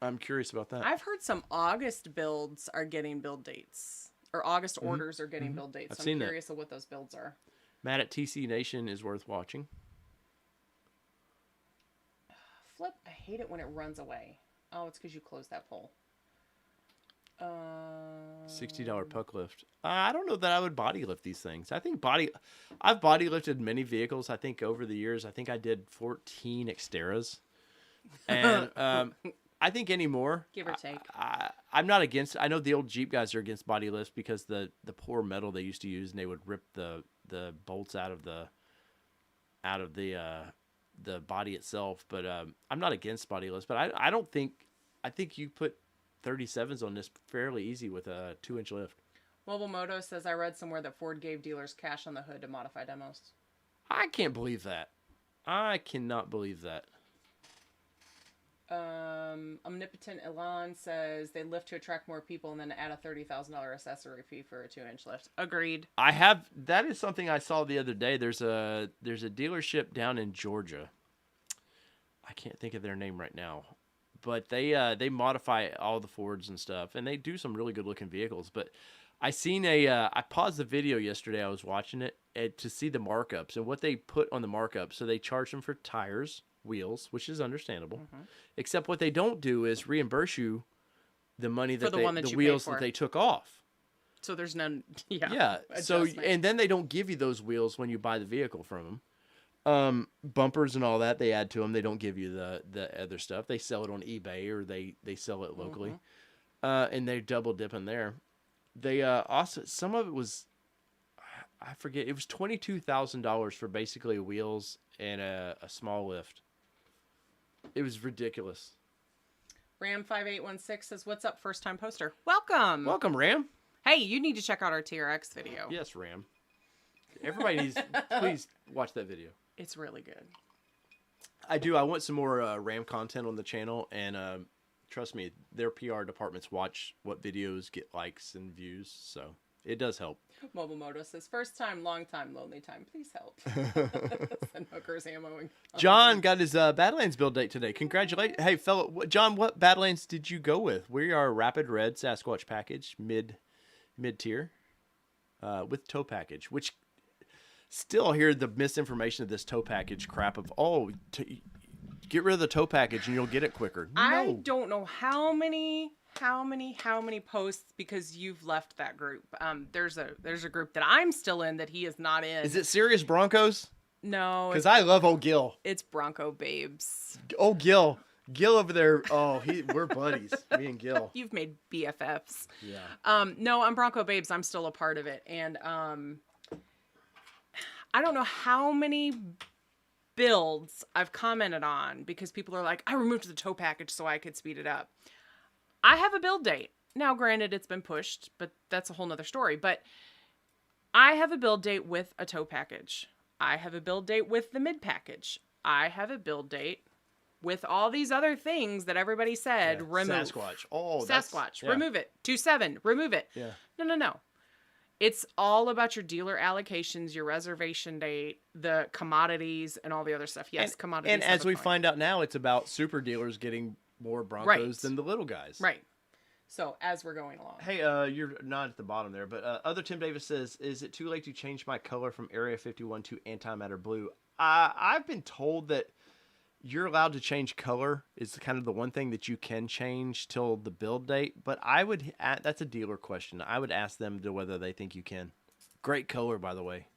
I'm curious about that.
I've heard some August builds are getting build dates, or August orders are getting build dates. So I'm curious of what those builds are.
Matt at TC Nation is worth watching.
Flip, I hate it when it runs away. Oh, it's because you closed that poll.
$60 puck lift. I don't know that I would body lift these things. I've body lifted many vehicles. I think over the years, I think I did 14 Xteras. And I think anymore,
give or take.
I'm not against. I know the old Jeep guys are against body lifts because the poor metal they used to use, and they would rip the bolts out of the body itself. But I'm not against body lifts. But I think you put 37s on this fairly easy with a 2-inch lift.
Mobile Moto says, I read somewhere that Ford gave dealers cash on the hood to modify demos.
I can't believe that. I cannot believe that.
Omnipotent Elon says they lift to attract more people and then add a $30,000 accessory fee for a 2-inch lift. Agreed.
That is something I saw the other day. There's a dealership down in Georgia. I can't think of their name right now, but they modify all the Fords and stuff, and they do some really good looking vehicles. But I seen I paused the video yesterday. I was watching it to see the markups and what they put on the markup. So they charge them for tires, wheels, which is understandable. Except what they don't do is reimburse you the money that the wheels that they took off.
So there's none. Yeah.
Yeah. So and then they don't give you those wheels when you buy the vehicle from them. Bumpers and all that they add to them. They don't give you the other stuff. They sell it on eBay or they sell it locally, and they double dip in there. They also, some of it was, I forget, it was $22,000 for basically wheels and a small lift. It was ridiculous.
Ram5816 says, "What's up, first time poster? Welcome.
Welcome, Ram.
Hey, you need to check out our TRX video.
Yes, Ram. Everybody needs. Please watch that video.
It's really good.
I do. I want some more Ram content on the channel, and trust me, their PR departments watch what videos get likes and views, so it does help.
Mobile Moto says, "First time, long time, lonely time. Please help." Send hookers ammoing.
John got his Badlands build date today. Congratulations. Hey, fellow John, what Badlands did you go with? We are Rapid Red Sasquatch package, mid tier, with tow package, which still hear the misinformation of this tow package crap of, get rid of the tow package and you'll get it quicker. No.
I don't know how many posts, because you've left that group. There's a group that I'm still in that he is not in.
Is it Serious Broncos?
No.
Because I love old Gil.
It's Bronco Babes.
Oh, Gil over there. Oh, we're buddies. Me and Gil.
You've made BFFs.
Yeah.
No, I'm Bronco Babes. I'm still a part of it. And I don't know how many builds I've commented on because people are like, I removed the tow package so I could speed it up. I have a build date. Now, granted, it's been pushed, but that's a whole nother story. But I have a build date with a tow package. I have a build date with the mid package. I have a build date with all these other things that everybody said, remove.
Sasquatch. Oh,
Sasquatch. Remove it. 2.7. Remove it.
Yeah.
No. It's all about your dealer allocations, your reservation date, the commodities, and all the other stuff. Yes, commodities.
And as we find out now, it's about super dealers getting more Broncos than the little guys.
Right. So, as we're going along.
Hey, you're not at the bottom there, but other Tim Davis says, is it too late to change my color from Area 51 to antimatter blue? I've been told that you're allowed to change color. Is kind of the one thing that you can change till the build date, but that's a dealer question. I would ask them to whether they think you can. Great color, by the way.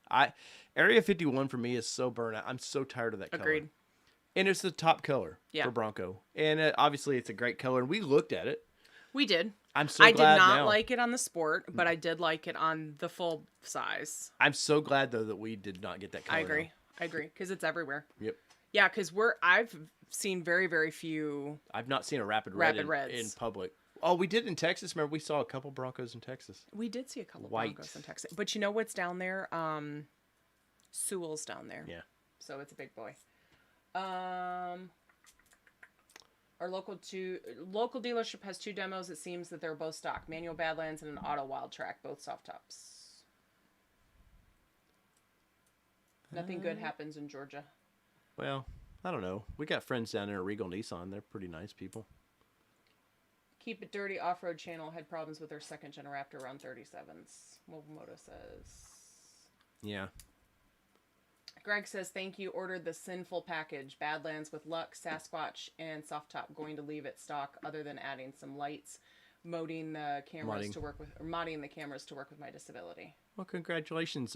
Area 51 for me is so burnt out. I'm so tired of that color.
Agreed.
And it's the top color for Bronco. And obviously it's a great color, and we looked at it.
We did.
I'm so glad
I did not
now.
like it on the Sport, but I did like it on the full size.
I'm so glad, though, that we did not get that color.
I agree, because it's everywhere.
Yep.
Yeah, because I've seen very, very few.
I've not seen a Rapid Red in public. Oh, we did in Texas. Remember, we saw a couple Broncos in Texas.
We did see a couple Broncos in Texas. But you know what's down there? Sewell's down there.
Yeah.
So it's a big boy. Our local dealership has 2 demos. It seems that they're both stock. Manual Badlands and an auto Wild Track, both soft tops. Nothing good happens in Georgia.
Well, I don't know. We got friends down there at Regal Nissan. They're pretty nice people.
Keep It Dirty Off-Road channel had problems with their second-gen Raptor around 37s. Mobile Moto says.
Yeah.
Greg says, thank you. Ordered the Sinful package. Badlands with Lux, Sasquatch, and Soft Top. Going to leave it stock other than adding some lights, modding the cameras to work with my disability.
Well, congratulations.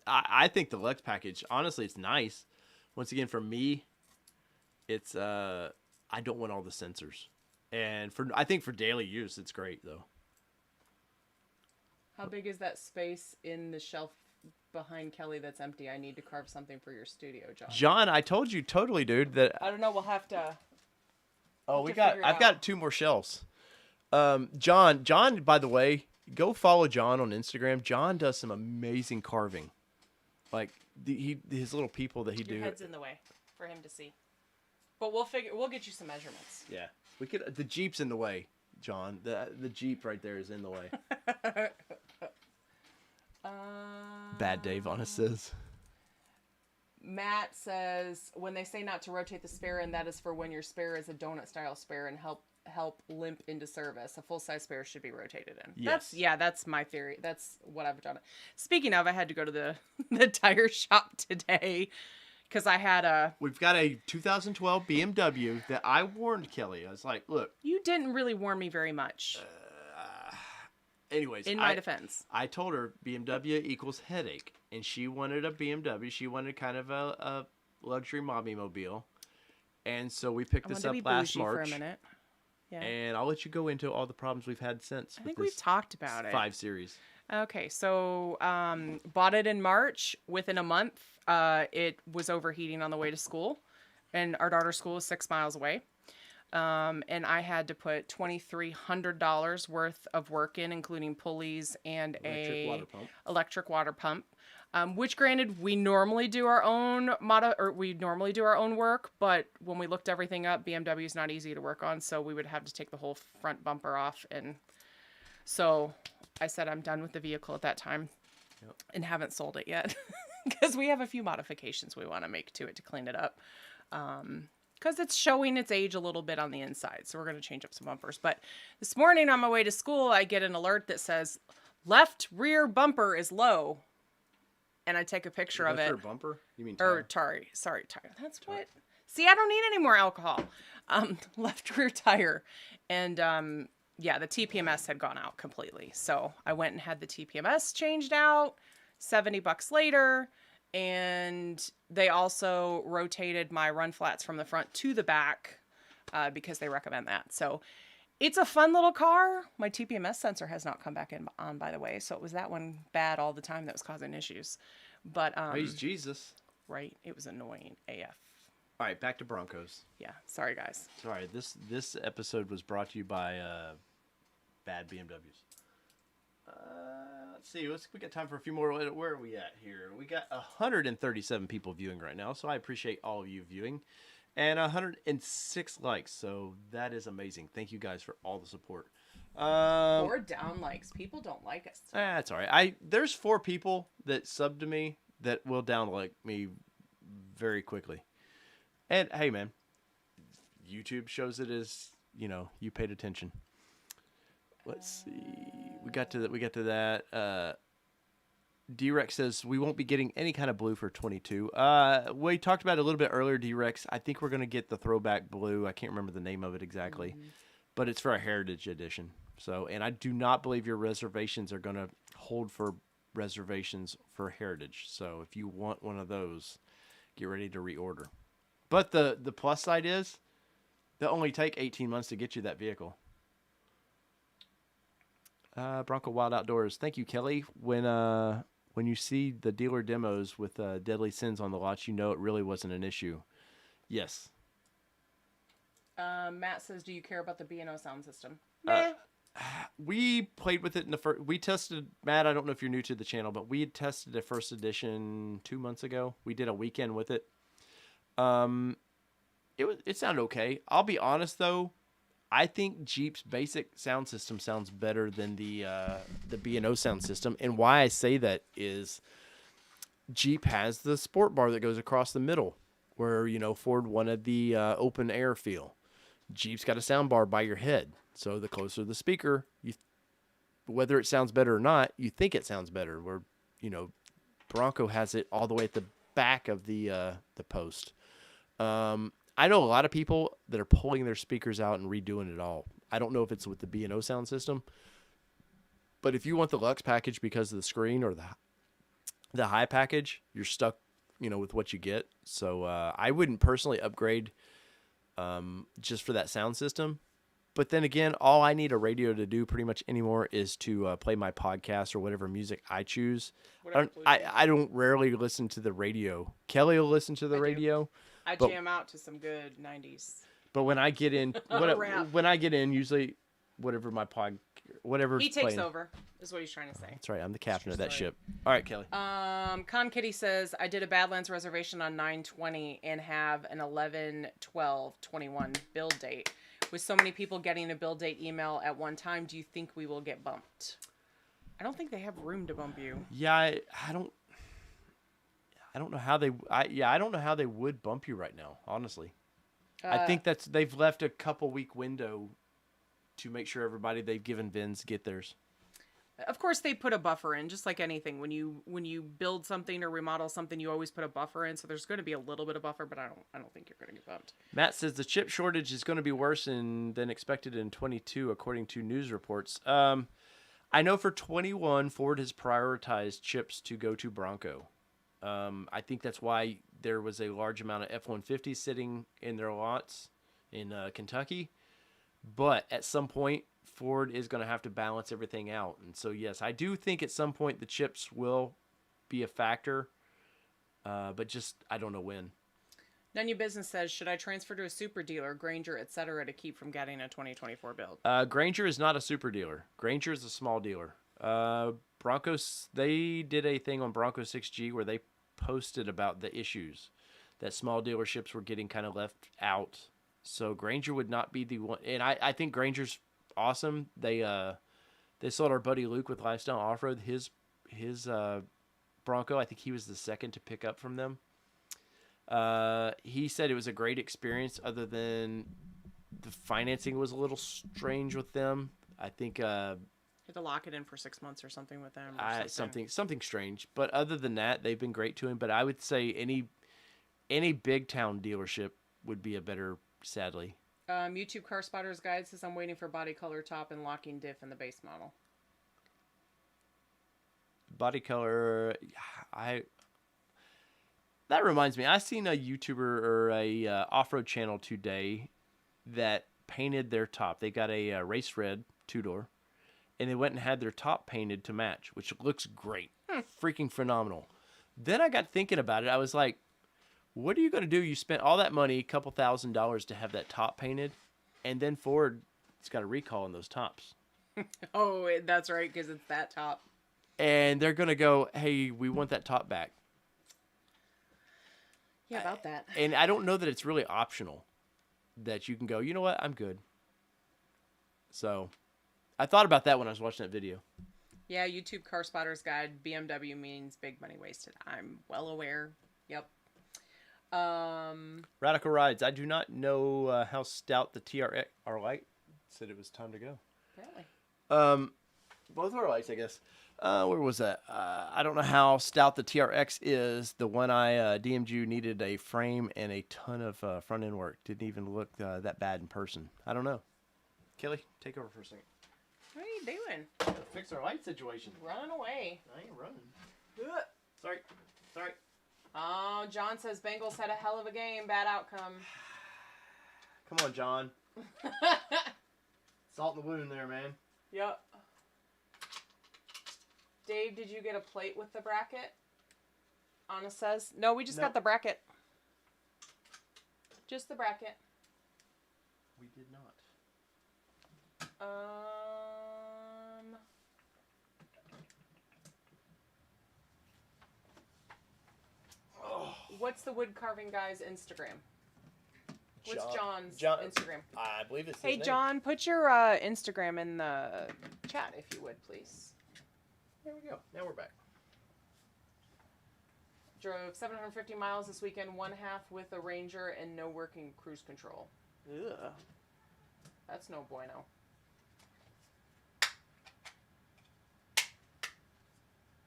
I think the Lux package, honestly, it's nice. Once again, for me, it's I don't want all the sensors. And I think for daily use, it's great, though.
How big is that space in the shelf behind Kelly that's empty? I need to carve something for your studio, John.
John, I told you totally, dude, that
I don't know, we'll have to.
I've got 2 more shelves. John, by the way, go follow John on Instagram. John does some amazing carving. Like his little people that he do.
Your head's in the way for him to see. But we'll get you some measurements.
Yeah. The Jeep's in the way, John. The Jeep right there is in the way. Bad Dave on us says.
Matt says, when they say not to rotate the spare, and that is for when your spare is a donut style spare and help limp into service. A full size spare should be rotated in.
Yes.
That's my theory. That's what I've done. Speaking of, I had to go to the tire shop today because I had
we've got a 2012 BMW that I warned Kelly. I was like, look.
You didn't really warn me very much.
Anyways,
in my defense,
I told her BMW equals headache, and she wanted a BMW. She wanted kind of a luxury mommy mobile, and so we picked this up last March.
For a minute. Yeah.
And I'll let you go into all the problems we've had since.
I think we've talked about it.
5 Series.
Okay, so bought it in March. Within a month, it was overheating on the way to school, and our daughter's school is 6 miles away. and I had to put $2,300 worth of work in, including pulleys and electric water pump. Which, granted, we normally do our own work, but when we looked everything up, BMW is not easy to work on, so we would have to take the whole front bumper off, and so I said I'm done with the vehicle at that time, and haven't sold it yet, because we have a few modifications we want to make to it to clean it up, because it's showing its age a little bit on the inside, so we're going to change up some bumpers. But this morning on my way to school, I get an alert that says left rear bumper is low. And I take a picture of it.
Left rear bumper? You mean tire?
Sorry, tire. That's what. See, I don't need any more alcohol. Left rear tire. And yeah, the TPMS had gone out completely. So I went and had the TPMS changed out $70 later. And they also rotated my run flats from the front to the back because they recommend that. So it's a fun little car. My TPMS sensor has not come back on, by the way. So it was that one bad all the time that was causing issues. But
praise Jesus.
Right. It was annoying AF.
All right, back to Broncos.
Yeah. Sorry, guys.
Sorry. This episode was brought to you by bad BMWs. Let's see. We got time for a few more. Where are we at here? We got 137 people viewing right now, so I appreciate all of you viewing. And 106 likes, so that is amazing. Thank you guys for all the support.
4 down likes. People don't like us.
That's all right. There's 4 people that sub to me that will down like me very quickly. And hey, man, YouTube shows it as you paid attention. Let's see. We got to that. D-Rex says we won't be getting any kind of blue for 22. We talked about it a little bit earlier, D-Rex. I think we're going to get the throwback blue. I can't remember the name of it exactly, but it's for a Heritage Edition. So, and I do not believe your reservations are going to hold for reservations for Heritage. So if you want one of those, get ready to reorder. But the plus side is they'll only take 18 months to get you that vehicle. Bronco Wild Outdoors. Thank you, Kelly. When you see the dealer demos with Deadly Sins on the lots, you know it really wasn't an issue. Yes.
Matt says, do you care about the B&O sound system? Nah.
We played with it in the first... We tested... Matt, I don't know if you're new to the channel, but we had tested a first edition 2 months ago. We did a weekend with it. It sounded okay. I'll be honest, though. I think Jeep's basic sound system sounds better than the B&O sound system. And why I say that is Jeep has the sport bar that goes across the middle where, Ford wanted the open air feel. Jeep's got a sound bar by your head. So the closer the speaker, whether it sounds better or not, you think it sounds better. Where, Bronco has it all the way at the back of the post. I know a lot of people that are pulling their speakers out and redoing it all. I don't know if it's with the B&O sound system, but if you want the Lux package because of the screen or the high package, you're stuck, with what you get. So I wouldn't personally upgrade just for that sound system. But then again, all I need a radio to do pretty much anymore is to play my podcast or whatever music I choose. I don't rarely listen to the radio. Kelly will listen to the radio.
I jam out to some good 90s.
But when I get in, usually whatever
he takes over, is what he's trying to say.
That's right. I'm the captain of that ship. All right, Kelly.
Con Kitty says, I did a Badlands reservation on 9/20 and have an 11/12/21 build date. With so many people getting a build date email at one time, do you think we will get bumped? I don't think they have room to bump you.
Yeah, I don't know how I don't know how they would bump you right now, honestly. I think they've left a couple week window to make sure everybody they've given VINs get theirs.
Of course, they put a buffer in, just like anything. When you build something or remodel something, you always put a buffer in. So there's going to be a little bit of buffer, but I don't think you're going to get bumped.
Matt says the chip shortage is going to be worse than expected in 22, according to news reports. I know for 21, Ford has prioritized chips to go to Bronco. I think that's why there was a large amount of F-150 sitting in their lots in Kentucky. But at some point, Ford is going to have to balance everything out. And so, yes, I do think at some point the chips will be a factor. But just, I don't know when.
None New Business says, should I transfer to a super dealer, Granger, etc., to keep from getting a 2024 build?
Granger is not a super dealer. Granger is a small dealer. Broncos, they did a thing on Bronco 6G where they posted about the issues that small dealerships were getting kind of left out. So Granger would not be the one. And I think Granger's awesome. They sold our buddy Luke with Lifestyle Off-Road his Bronco. I think he was the second to pick up from them. He said it was a great experience other than the financing was a little strange with them. I think
You had to lock it in for 6 months or something with them. Or
something strange. But other than that, they've been great to him. But I would say any big town dealership would be a better, sadly.
YouTube Car Spotters Guide says I'm waiting for body color top and locking diff in the base model.
Body color, that reminds me. I seen a YouTuber or a off-road channel today that painted their top. They got a race red 2-door, and they went and had their top painted to match, which looks great. Freaking phenomenal. Then I got thinking about it. I was like, what are you going to do? You spent all that money, a couple $1,000 to have that top painted, and then Ford's got a recall on those tops.
Oh, that's right, because it's that top.
And they're going to go, hey, we want that top back.
Yeah, about that.
And I don't know that it's really optional that you can go, you know what, I'm good. So I thought about that when I was watching that video.
Yeah, YouTube Car Spotters Guide, BMW means big money wasted. I'm well aware. Yep.
Radical Rides. I do not know how stout the TRX are light. Said it was time to go.
Apparently.
Both our lights, I guess. Where was that? I don't know how stout the TRX is. The one I DM'd you needed a frame and a ton of front end work. Didn't even look that bad in person. I don't know. Kelly, take over for a second.
What are you doing?
Fix our light situation.
Running away.
I ain't running. Sorry.
Oh, John says Bengals had a hell of a game. Bad outcome.
Come on, John. Salt in the wound there, man.
Yep. Dave, did you get a plate with the bracket? Anna says. No, we just got the bracket. Just the bracket.
We did not.
What's the wood carving guy's Instagram? What's John's Instagram?
I believe it's his
Hey,
name.
John, put your Instagram in the chat if you would, please.
There we go. Now we're back.
Drove 750 miles this weekend, one half with a Ranger and no working cruise control. Ugh. That's no bueno.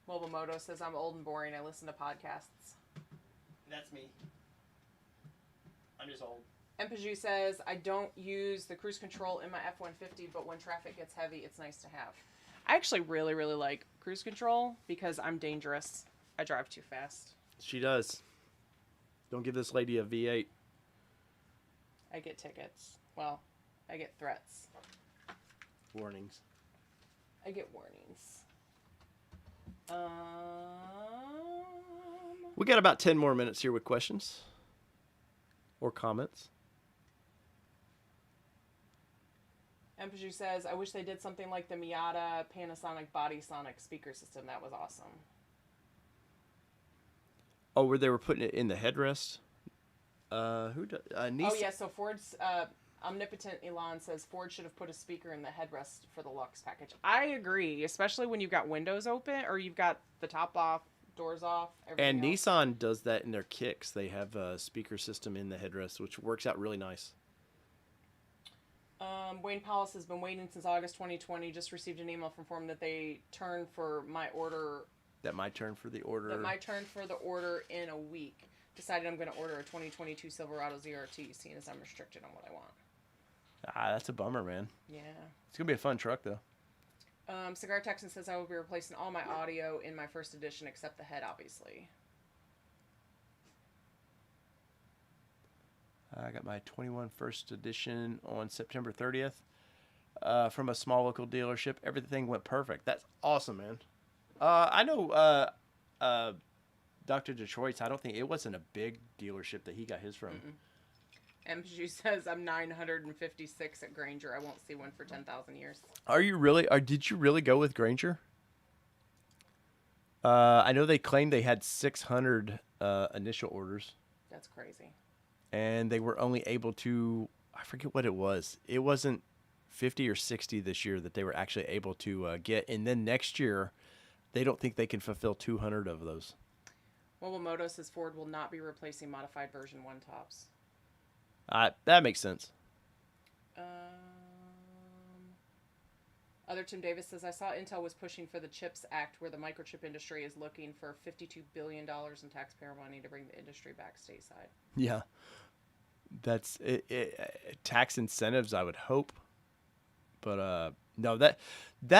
Mobile Moto says, I'm old and boring. I listen to podcasts.
That's me. I'm just old.
Empaju says, I don't use the cruise control in my F-150, but when traffic gets heavy, it's nice to have. I actually really, really like cruise control because I'm dangerous. I drive too fast.
She does. Don't give this lady a V8.
I get tickets. Well, I get threats.
Warnings.
I get warnings.
We got about 10 more minutes here with questions or comments.
Empaju says, I wish they did something like the Miata Panasonic Body Sonic speaker system. That was awesome.
Oh, where they were putting it in the headrest? Nissan?
Oh, yeah, so Ford's Omnipotent Elon says Ford should have put a speaker in the headrest for the Lux package. I agree, especially when you've got windows open or you've got the top off, doors off.
And
else.
Nissan does that in their kicks. They have a speaker system in the headrest, which works out really nice.
Wayne Powell has been waiting since August 2020. Just received an email from Ford that they turn for my order.
That my turn for the order.
That my turn for the order in a week. Decided I'm going to order a 2022 Silverado ZRT, seeing as I'm restricted on what I want.
That's a bummer, man.
Yeah.
It's going to be a fun truck, though.
Cigar Texan says I will be replacing all my audio in my first edition, except the head, obviously.
I got my 21 first edition on September 30th from a small local dealership. Everything went perfect. That's awesome, man. I know Dr. Detroit's, I don't think it wasn't a big dealership that he got his from.
MG says I'm 956 at Granger. I won't see one for 10,000 years.
Are you really? Or did you really go with Granger? I know they claimed they had 600 initial orders.
That's crazy.
And they were only able to, I forget what it was. It wasn't 50 or 60 this year that they were actually able to get. And then next year, they don't think they can fulfill 200 of those.
Mobile Moto says Ford will not be replacing modified version 1 tops.
That makes sense.
Other Tim Davis says, I saw Intel was pushing for the CHIPS Act where the microchip industry is looking for $52 billion in taxpayer money to bring the industry back stateside.
Yeah. That's tax incentives, I would hope. But no, that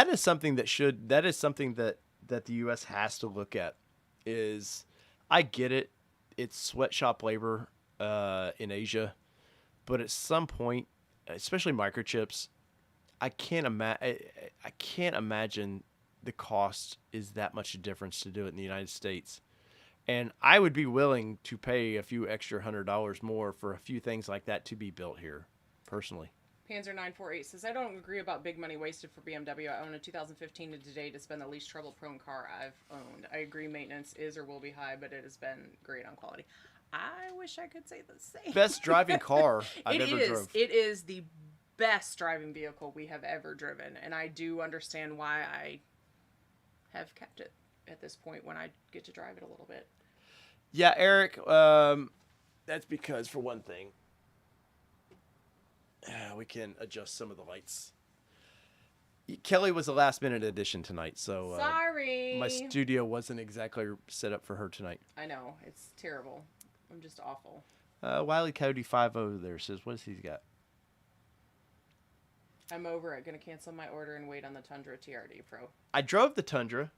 is something that the U.S. has to look at. Is I get it. It's sweatshop labor in Asia. But at some point, especially microchips, I can't imagine the cost is that much a difference to do it in the United States. And I would be willing to pay a few extra $100 more for a few things like that to be built here, personally.
Panzer948 says, I don't agree about big money wasted for BMW. I own a 2015 to today to spend the least trouble-prone car I've owned. I agree maintenance is or will be high, but it has been great on quality. I wish I could say the same.
Best driving car I've ever drove.
It is the best driving vehicle we have ever driven, and I do understand why I have kept it at this point when I get to drive it a little bit.
Yeah, Eric, that's because, for one thing, we can adjust some of the lights. Kelly was a last-minute addition tonight, so
sorry.
My studio wasn't exactly set up for her tonight.
I know. It's terrible. I'm just awful.
Wiley Cody 5 over there says, what has he got?
I'm over it. Going to cancel my order and wait on the Tundra TRD Pro.
I drove the Tundra.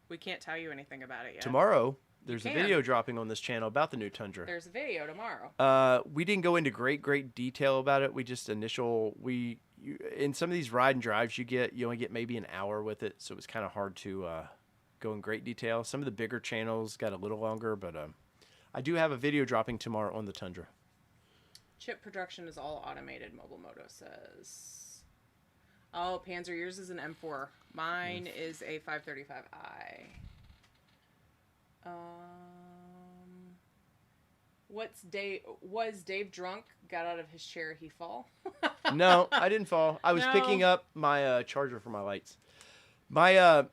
We can't tell you anything about it yet.
Tomorrow, there's a video dropping on this channel about the new Tundra.
There's a video tomorrow.
We didn't go into great detail about it. We just in some of these ride and drives you only get maybe an hour with it, so it was kind of hard to go in great detail. Some of the bigger channels got a little longer, but I do have a video dropping tomorrow on the Tundra.
Chip production is all automated, Mobile Moto says. Oh, Panzer, yours is an M4. Mine is a 535i. Was Dave drunk? Got out of his chair, he fall?
No, I didn't fall. I was picking up my charger for my lights. My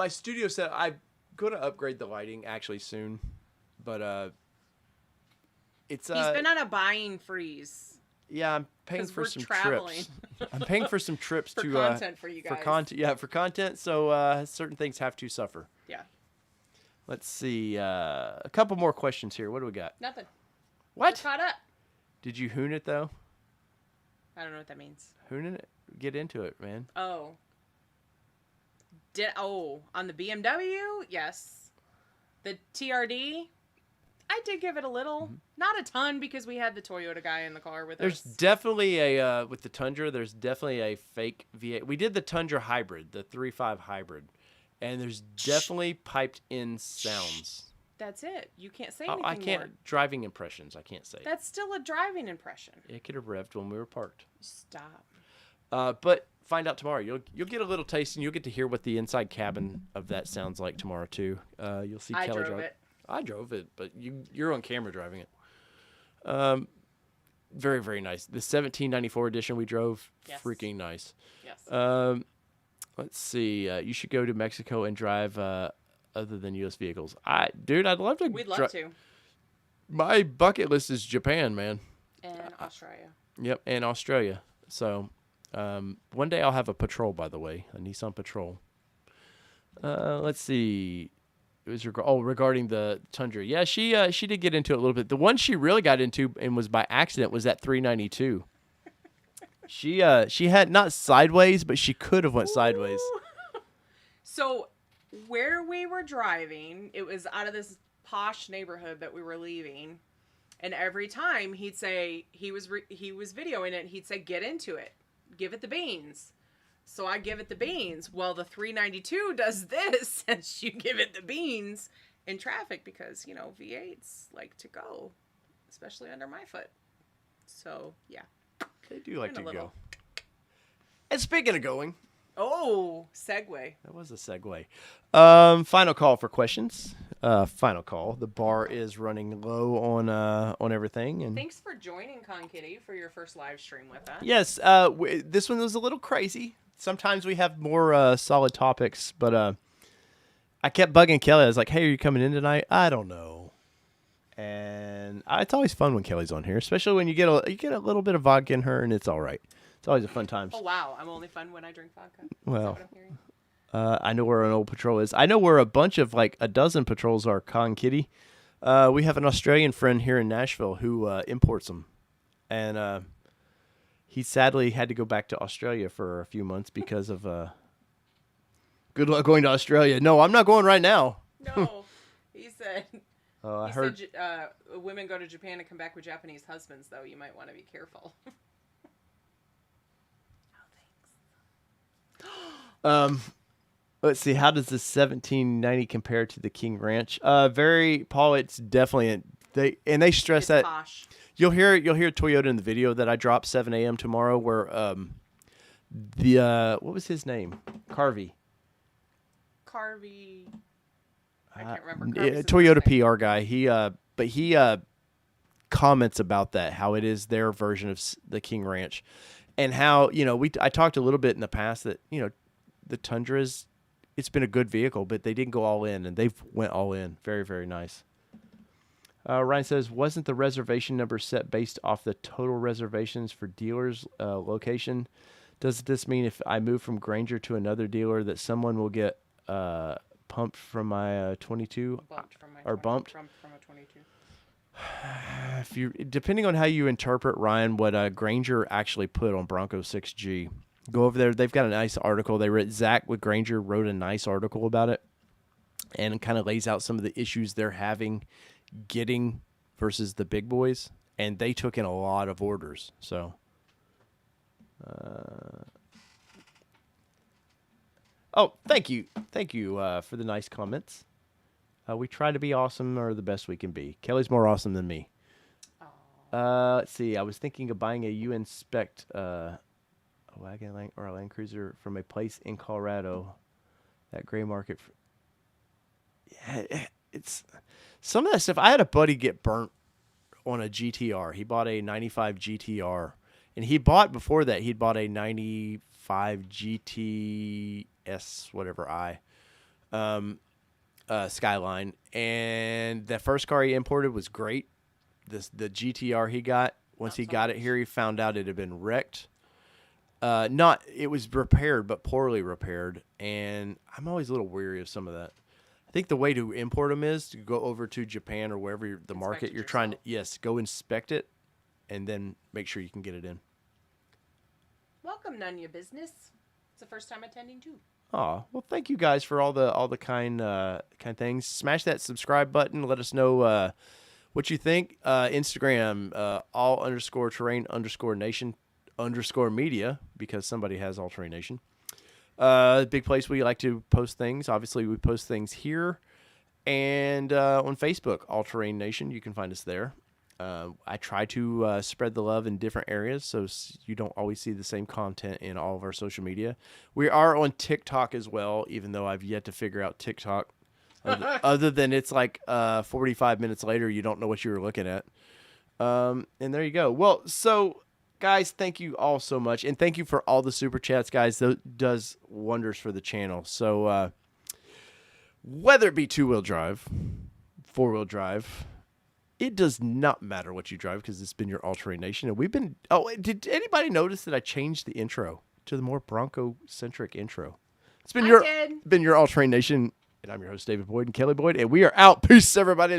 studio set, I'm going to upgrade the lighting actually soon, but it's
he's been on a buying freeze.
Yeah, I'm paying for some
traveling.
trips. I'm paying for some trips
for content for you guys.
For content. So certain things have to suffer.
Yeah.
Let's see. A couple more questions here. What do we got?
Nothing.
What?
We're caught up.
Did you hoon it though?
I don't know what that means.
Hooning it? Get into it, man.
Oh. On the BMW? Yes. The TRD? I did give it a little. Not a ton because we had the Toyota guy in the car with us.
There's definitely with the Tundra, there's definitely a fake V8. We did the Tundra hybrid, the 3.5 hybrid. And there's definitely piped in sounds.
That's it. You can't say anything
I can't.
more.
Driving impressions, I can't say.
That's still a driving impression.
It could have revved when we were parked.
Stop.
But find out tomorrow. You'll get a little taste, and you'll get to hear what the inside cabin of that sounds like tomorrow too. You'll see Kelly drive it. I drove it, but you're on camera driving it. Very, very nice. The 1794 edition we drove, freaking nice.
Yes.
Let's see. You should go to Mexico and drive other than U.S. vehicles. I'd love to.
We'd love to.
My bucket list is Japan, man.
And Australia.
Yep, and Australia. So one day I'll have a Patrol, by the way, a Nissan Patrol. Let's see. It was regarding the Tundra. Yeah, she did get into it a little bit. The one she really got into and was by accident was that 392. She had not sideways, but she could have went sideways.
So where we were driving, it was out of this posh neighborhood that we were leaving, and every time he'd say he was videoing it, and he'd say, "Get into it, give it the beans." So I give it the beans. Well, the 392 does this, and you give it the beans, in traffic because, V8s like to go, especially under my foot. So, yeah.
They do like to
a little.
go. And speaking of going.
Oh, segue.
That was a segue. Final call for questions. Final call. The bar is running low on everything. And
thanks for joining, Con Kitty, for your first live stream with us.
yes, this one was a little crazy. Sometimes we have more solid topics, but I kept bugging Kelly. I was like, "Hey, are you coming in tonight?" I don't know. And it's always fun when Kelly's on here, especially when you get a little bit of vodka in her, and it's all right. It's always a fun time.
Oh wow, I'm only fun when I drink vodka.
Well,
is that what I'm hearing?
I know where an old patrol is. I know where a bunch of like a dozen patrols are. Con Kitty. We have an Australian friend here in Nashville who imports them, and he sadly had to go back to Australia for a few months because of good luck going to Australia. No, I'm not going right now.
No, he said.
I heard.
Said, women go to Japan and come back with Japanese husbands, though. You might want to be careful.
Let's see. How does the 1790 compare to the King Ranch? Paul. It's definitely they stress
it's
that.
Posh.
You'll hear Toyota in the video that I dropped 7 a.m. tomorrow. Where what was his name? Carvey.
I can't remember.
Toyota PR guy. He comments about that, how it is their version of the King Ranch, and how I talked a little bit in the past that the Tundra's, it's been a good vehicle, but they didn't go all in, and they've went all in. Very, very nice. Ryan says, wasn't the reservation number set based off the total reservations for dealers' location? Does this mean if I move from Granger to another dealer that someone will get pumped from my 22 or bumped
from a 22?
Depending on how you interpret, Ryan, what Granger actually put on Bronco 6G, go over there. They've got a nice article. Zach with Granger wrote a nice article about it, and it kind of lays out some of the issues they're having getting versus the big boys, and they took in a lot of orders. So, thank you for the nice comments. We try to be awesome or the best we can be. Kelly's more awesome than me. Let's see. I was thinking of buying a U-Inspect a wagon or a Land Cruiser from a place in Colorado. That gray market. It's some of that stuff. I had a buddy get burnt on a GTR. He bought a 95 GTR, and before that he'd bought a 95 GTS whatever Skyline, and the first car he imported was great. The GTR he got, once he got it here, he found out it had been wrecked. It was repaired, but poorly repaired, and I'm always a little weary of some of that. I think the way to import them is to go over to Japan or wherever the market you're trying to, go inspect it, and then make sure you can get it in.
Welcome, none your business. It's the first time attending too.
Oh, well, thank you guys for all the kind things. Smash that subscribe button. Let us know what you think. Instagram, all_terrain_nation_media, because somebody has All Terrain Nation. Big place we like to post things. Obviously, we post things here. And on Facebook, All Terrain Nation. You can find us there. I try to spread the love in different areas, so you don't always see the same content in all of our social media. We are on TikTok as well, even though I've yet to figure out TikTok. Other than it's like 45 minutes later, you don't know what you were looking at. And there you go. Well, so guys, thank you all so much, and thank you for all the super chats, guys. That does wonders for the channel. So whether it be 2-wheel drive, 4-wheel drive, it does not matter what you drive, because it's been your All Terrain Nation. And we've been... Oh, did anybody notice that I changed the intro to the more Bronco-centric intro? It's been your All Terrain Nation, and I'm your host, David Boyd and Kelly Boyd, and we are out. Peace, everybody.